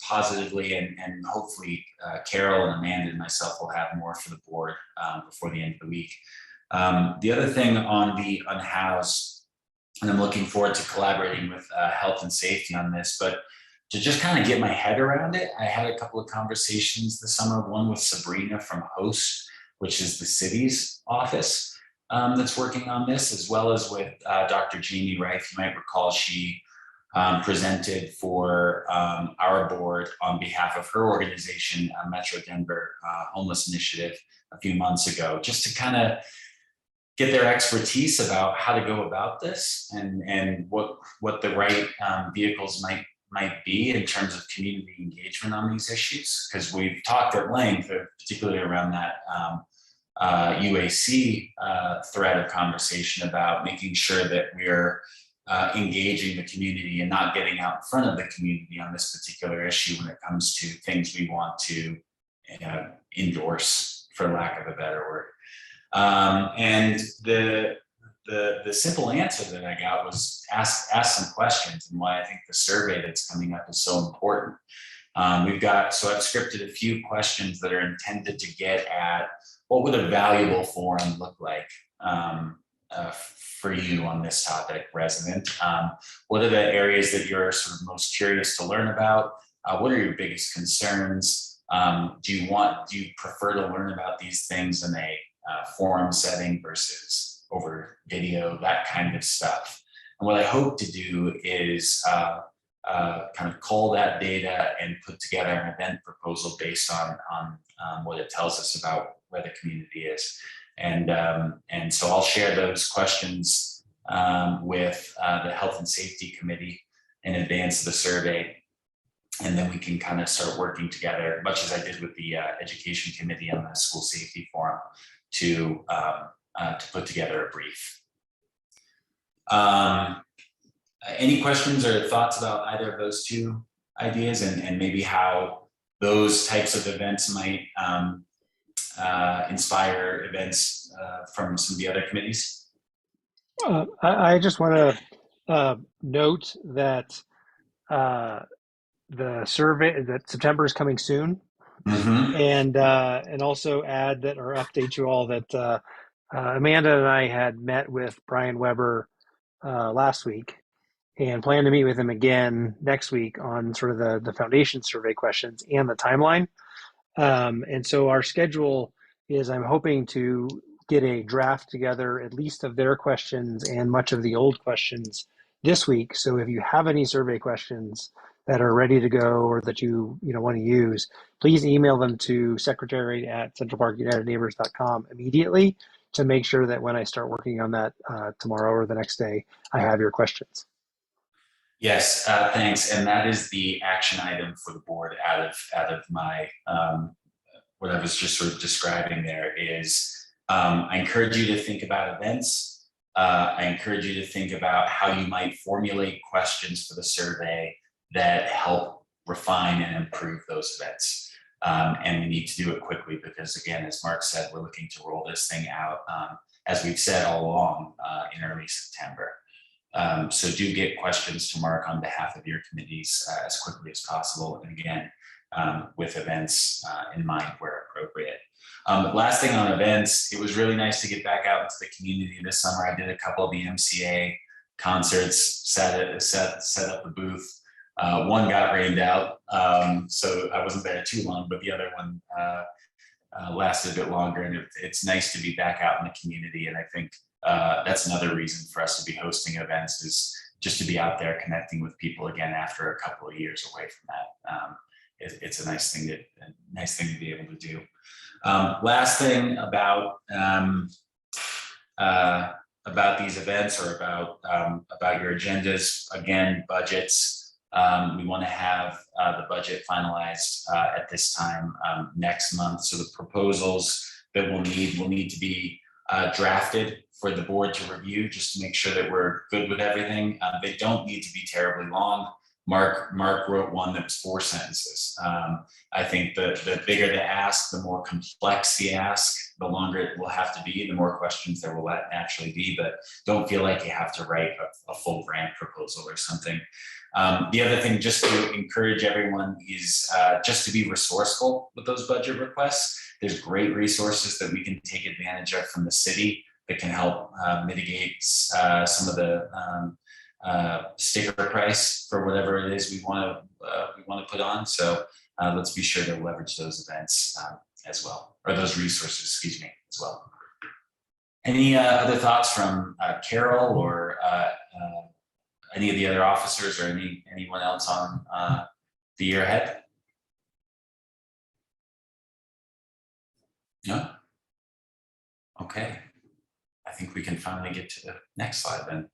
positively, and hopefully Carol and Amanda and myself will have more for the board before the end of the week. The other thing on the unhoused, And I'm looking forward to collaborating with health and safety on this. But to just kind of get my head around it, I had a couple of conversations this summer, one with Sabrina from HOST, which is the city's office that's working on this, as well as with Dr. Jamie Reif. You might recall she presented for our board on behalf of her organization, Metro Denver Homeless Initiative, a few months ago, just to kind of get their expertise about how to go about this and what the right vehicles might be in terms of community engagement on these issues. Because we've talked at length, particularly around that UAC thread of conversation, about making sure that we're engaging the community and not getting out in front of the community on this particular issue when it comes to things we want to endorse, for lack of a better word. And the simple answer that I got was ask some questions, and why I think the survey that's coming up is so important. So I've scripted a few questions that are intended to get at what would a valuable forum look like for you on this topic, resident. What are the areas that you're sort of most curious to learn about? What are your biggest concerns? Do you prefer to learn about these things in a forum setting versus over video, that kind of stuff? And what I hope to do is kind of cull that data and put together an event proposal based on what it tells us about where the community is. And so I'll share those questions with the Health and Safety Committee in advance of the survey. And then we can kind of start working together, much as I did with the Education Committee on the School Safety Forum, to put together a brief. Any questions or thoughts about either of those two ideas, and maybe how those types of events might inspire events from some of the other committees? I just want to note that the survey, that September is coming soon. Mm-hmm. And also add that, or update you all that Amanda and I had met with Brian Weber last week, and plan to meet with him again next week on sort of the foundation survey questions and the timeline. And so our schedule is, I'm hoping to get a draft together, at least of their questions and much of the old questions this week. So if you have any survey questions that are ready to go or that you want to use, please email them to secretary@centralparkunitedneighbors.com immediately, to make sure that when I start working on that tomorrow or the next day, I have your questions. Yes, thanks. And that is the action item for the board out of my what I was just sort of describing there is, I encourage you to think about events. I encourage you to think about how you might formulate questions for the survey that help refine and improve those events. And we need to do it quickly because, again, as Mark said, we're looking to roll this thing out, as we've said all along, in early September. So do get questions to Mark on behalf of your committees as quickly as possible. And again, with events in mind where appropriate. Last thing on events, it was really nice to get back out into the community this summer. I did a couple of the MCA concerts, set up the booth. One got rained out, so I wasn't there too long, but the other one lasted a bit longer. And it's nice to be back out in the community. And I think that's another reason for us to be hosting events, is just to be out there connecting with people again after a couple of years away from that. It's a nice thing to be able to do. Last thing about these events, or about your agendas, again, budgets. We want to have the budget finalized at this time next month. So the proposals that we'll need to be drafted for the board to review, just to make sure that we're good with everything. They don't need to be terribly long. Mark wrote one that was 4 sentences. I think the bigger the ask, the more complex the ask, the longer it will have to be, the more questions there will naturally be, but don't feel like you have to write a full grant proposal or something. The other thing, just to encourage everyone, is just to be resourceful with those budget requests. There's great resources that we can take advantage of from the city that can help mitigate some of the sticker price for whatever it is we want to put on. So let's be sure to leverage those events as well, or those resources, excuse me, as well. Any other thoughts from Carol or any of the other officers or anyone else on the year ahead? No? Okay. I think we can finally get to the next slide then.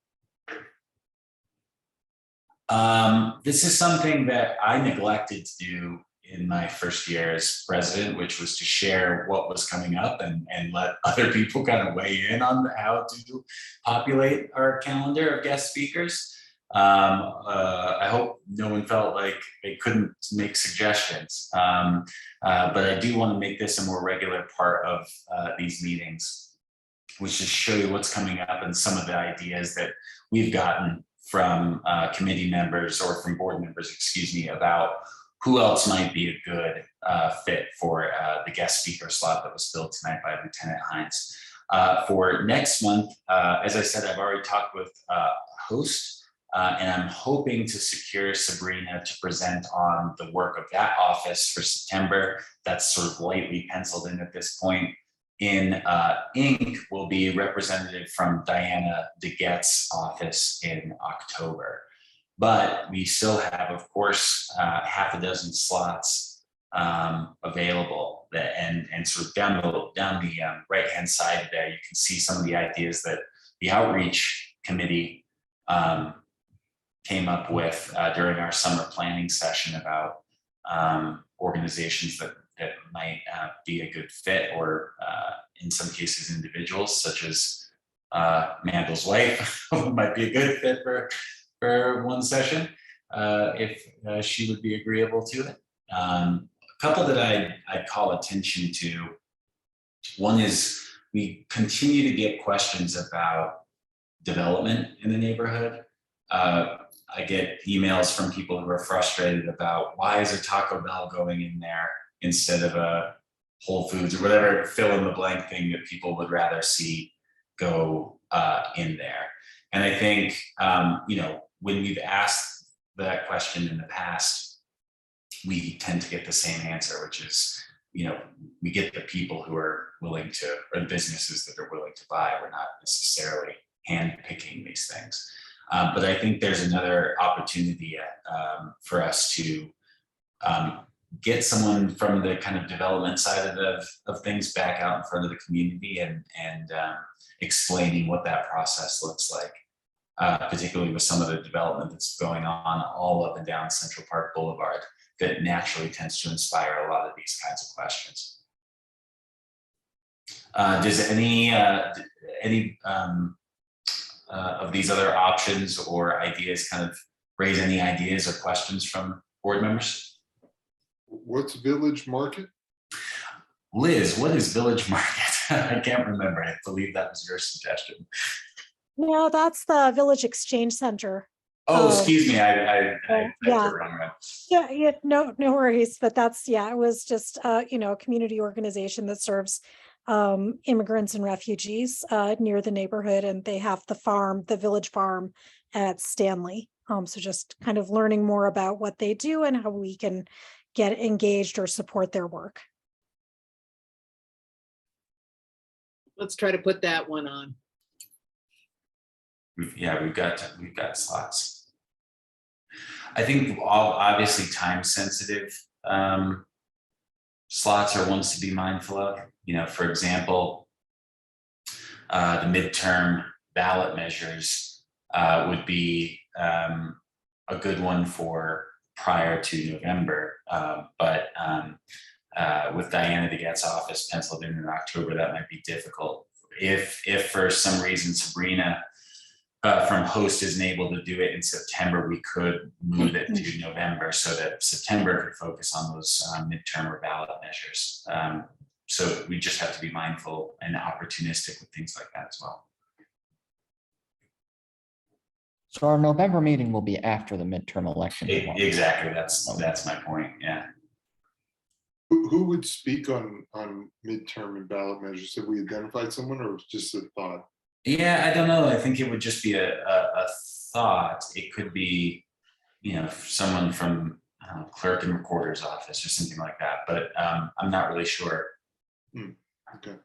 This is something that I neglected to do in my first year as president, which was to share what was coming up and let other people kind of weigh in on how to populate our calendar of guest speakers. I hope no one felt like they couldn't make suggestions, but I do want to make this a more regular part of these meetings, which is show you what's coming up and some of the ideas that we've gotten from committee members or from board members, excuse me, about who else might be a good fit for the guest speaker slot that was filled tonight by Lieutenant Hines. For next month, as I said, I've already talked with host, and I'm hoping to secure Sabrina to present on the work of that office for September. That's sort of lightly penciled in at this point. In ink will be representative from Diana DeGette's office in October. But we still have, of course, half a dozen slots available. And sort of down the right-hand side there, you can see some of the ideas that the outreach committee came up with during our summer planning session about organizations that might be a good fit, or in some cases individuals such as Mandel's wife might be a good fit for one session if she would be agreeable to it. A couple that I'd call attention to. One is we continue to get questions about development in the neighborhood. I get emails from people who are frustrated about why is a Taco Bell going in there instead of a Whole Foods or whatever fill in the blank thing that people would rather see go in there. And I think, you know, when we've asked that question in the past, we tend to get the same answer, which is, you know, we get the people who are willing to, or the businesses that are willing to buy. We're not necessarily hand picking these things. But I think there's another opportunity for us to get someone from the kind of development side of things back out in front of the community and explaining what that process looks like, particularly with some of the development that's going on all up and down Central Park Boulevard that naturally tends to inspire a lot of these kinds of questions. Does any of these other options or ideas kind of raise any ideas or questions from board members? What's Village Market? Liz, what is Village Market? I can't remember. I believe that was your suggestion. No, that's the Village Exchange Center. Oh, excuse me. I yeah. wrong. Yeah, no worries. But that's, yeah, it was just, you know, a community organization that serves immigrants and refugees near the neighborhood, and they have the farm, the Village Farm at Stanley. So just kind of learning more about what they do and how we can get engaged or support their work. Let's try to put that one on. Yeah, we've got slots. I think obviously time sensitive slots are ones to be mindful of. You know, for example, the midterm ballot measures would be a good one for prior to November, but with Diana DeGette's office penciled in October, that might be difficult. If for some reason Sabrina from host isn't able to do it in September, we could move it to November so that September could focus on those midterm or ballot measures. So we just have to be mindful and opportunistic with things like that as well. So our November meeting will be after the midterm election. Exactly, that's my point, yeah. who would speak on midterm and ballot measures? Have we identified someone, or was just a thought? Yeah, I don't know. I think it would just be a thought. It could be, someone from clerk and recorder's office or something like that, but I'm not really sure. Okay.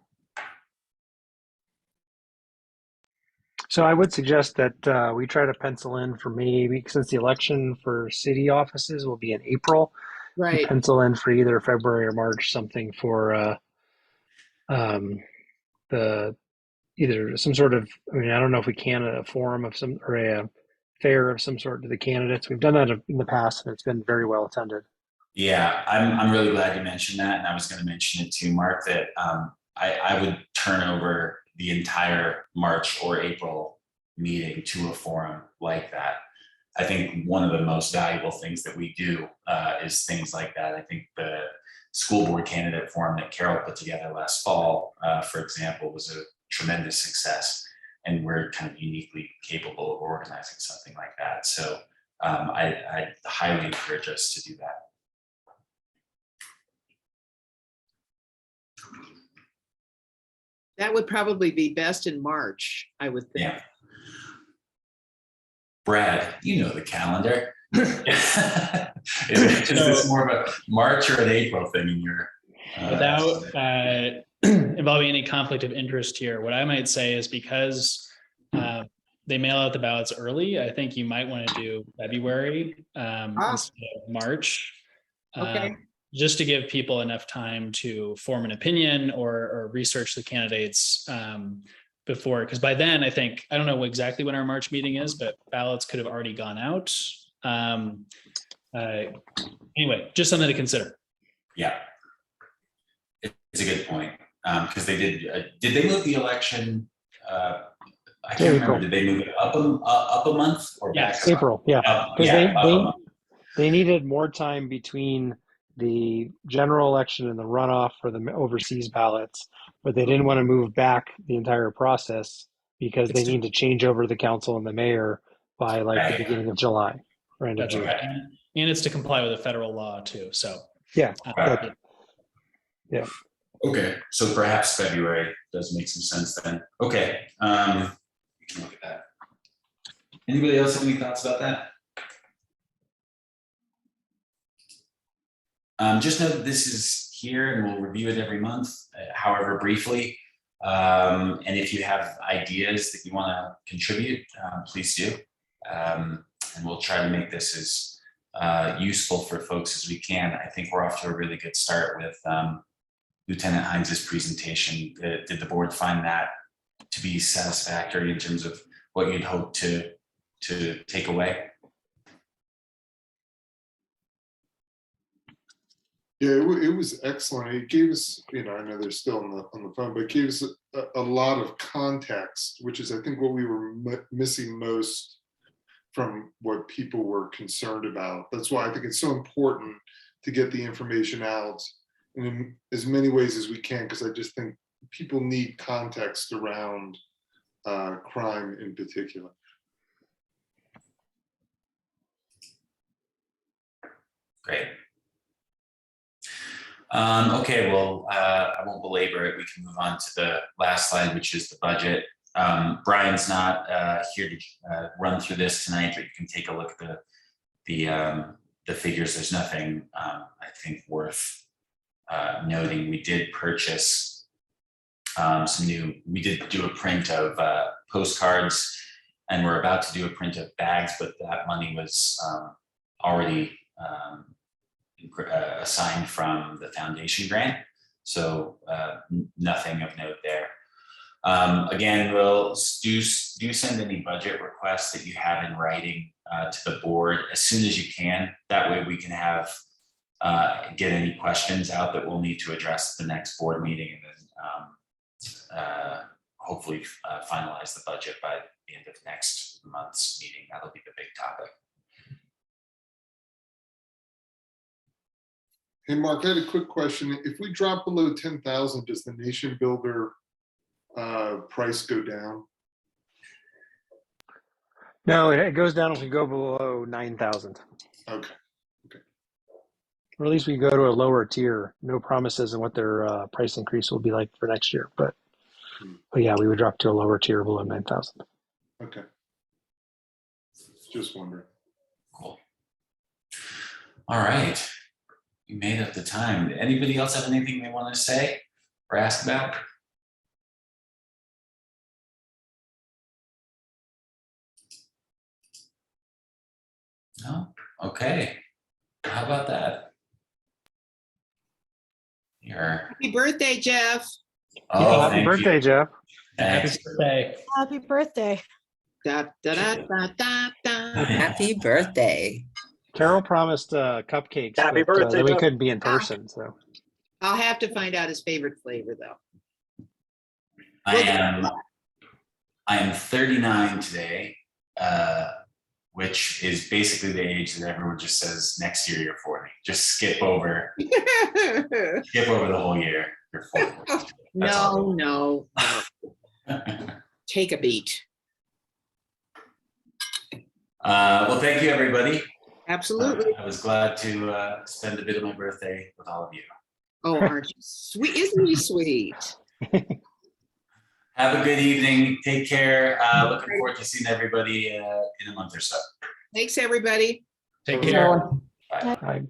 So I would suggest that we try to pencil in for maybe, since the election for city offices will be in April, Right. pencil in for either February or March, something for the either some sort of, I don't know if we can a forum of some or a fair of some sort to the candidates. We've done that in the past and it's been very well attended. Yeah, I'm really glad you mentioned that, and I was going to mention it too, Mark, that I would turn over the entire March or April meeting to a forum like that. I think one of the most valuable things that we do is things like that. I think the school board candidate forum that Carol put together last fall, for example, was a tremendous success, and we're kind of uniquely capable of organizing something like that. So I highly encourage us to do that. That would probably be best in March, I would think. Yeah. Brad, you know the calendar. is this more of a March or an April thing in your? Without involving any conflict of interest here, what I might say is because they mail out the ballots early, I think you might want to do February instead of March. Okay. Just to give people enough time to form an opinion or research the candidates before, because by then I don't know exactly when our March meeting is, but ballots could have already gone out. Anyway, just something to consider. Yeah, it's a good point, because they did they move the election? I can't remember. Did they move it up a month or back? Yes, April. Yeah, because they needed more time between the general election and the runoff for the overseas ballots, but they didn't want to move back the entire process because they need to change over the council and the mayor by the beginning of July or end of June. Right. And it's to comply with a federal law too. So yeah. Yeah. Okay, so perhaps February does make some sense then. Okay, we can look at that. Anybody else have any thoughts about that? Just know that this is here and we'll review it every month, however briefly. And if you have ideas that you want to contribute, please do. And we'll try to make this as useful for folks as we can. I think we're off to a really good start with Lieutenant Hines' presentation. Did the board find that to be satisfactory in terms of what you'd hope to take away? Yeah, it was excellent. It gave us, I know they're still on the phone, but it gave us a lot of context, which is, I think, what we were missing most from what people were concerned about. That's why I think it's so important to get the information out in as many ways as we can, because I just think people need context around crime in particular. Great. Okay, well, I won't belabor it. We can move on to the last slide, which is the budget. Brian's not here to run through this tonight, but you can take a look at the figures. There's nothing I think worth noting. We did purchase we did do a print of postcards, and we're about to do a print of bags, but that money was already assigned from the foundation grant. So nothing of note there. Again, we'll do send any budget requests that you have in writing to the board as soon as you can. That way we can have get any questions out that we'll need to address at the next board meeting, and then hopefully finalize the budget by the end of next month's meeting. That'll be the big topic. Hey, Mark, I had a quick question. If we drop below 10,000, does the Nation Builder price go down? No, it goes down if we go below 9,000. Okay. Or at least we go to a lower tier. No promises on what their price increase will be like for next year. But yeah, we would drop to a lower tier below 9,000. Okay. Just wondering. Cool. All right. We made up the time. Anybody else have anything they want to say or ask about? No? Okay. How about that? Here. Happy birthday, Jeff. Oh, happy thank birthday, you. Jeff. Thanks. Happy birthday. Da, da, da, da, da, da. Happy birthday. Carol promised cupcakes, Happy but birthday, then we Jeff. couldn't be in person. So I'll have to find out his favorite flavor, though. I am 39 today, which is basically the age that everyone just says next year you're 40. Just skip over the whole year. You're 40. That's all. No. Take a beat. Well, thank you, everybody. Absolutely. I was glad to spend a bit of my birthday with all of you. Oh, aren't you sweet? Isn't he sweet? Have a good evening. Take care. Looking forward to seeing everybody in a month or so. Thanks, everybody. Take care. Bye. I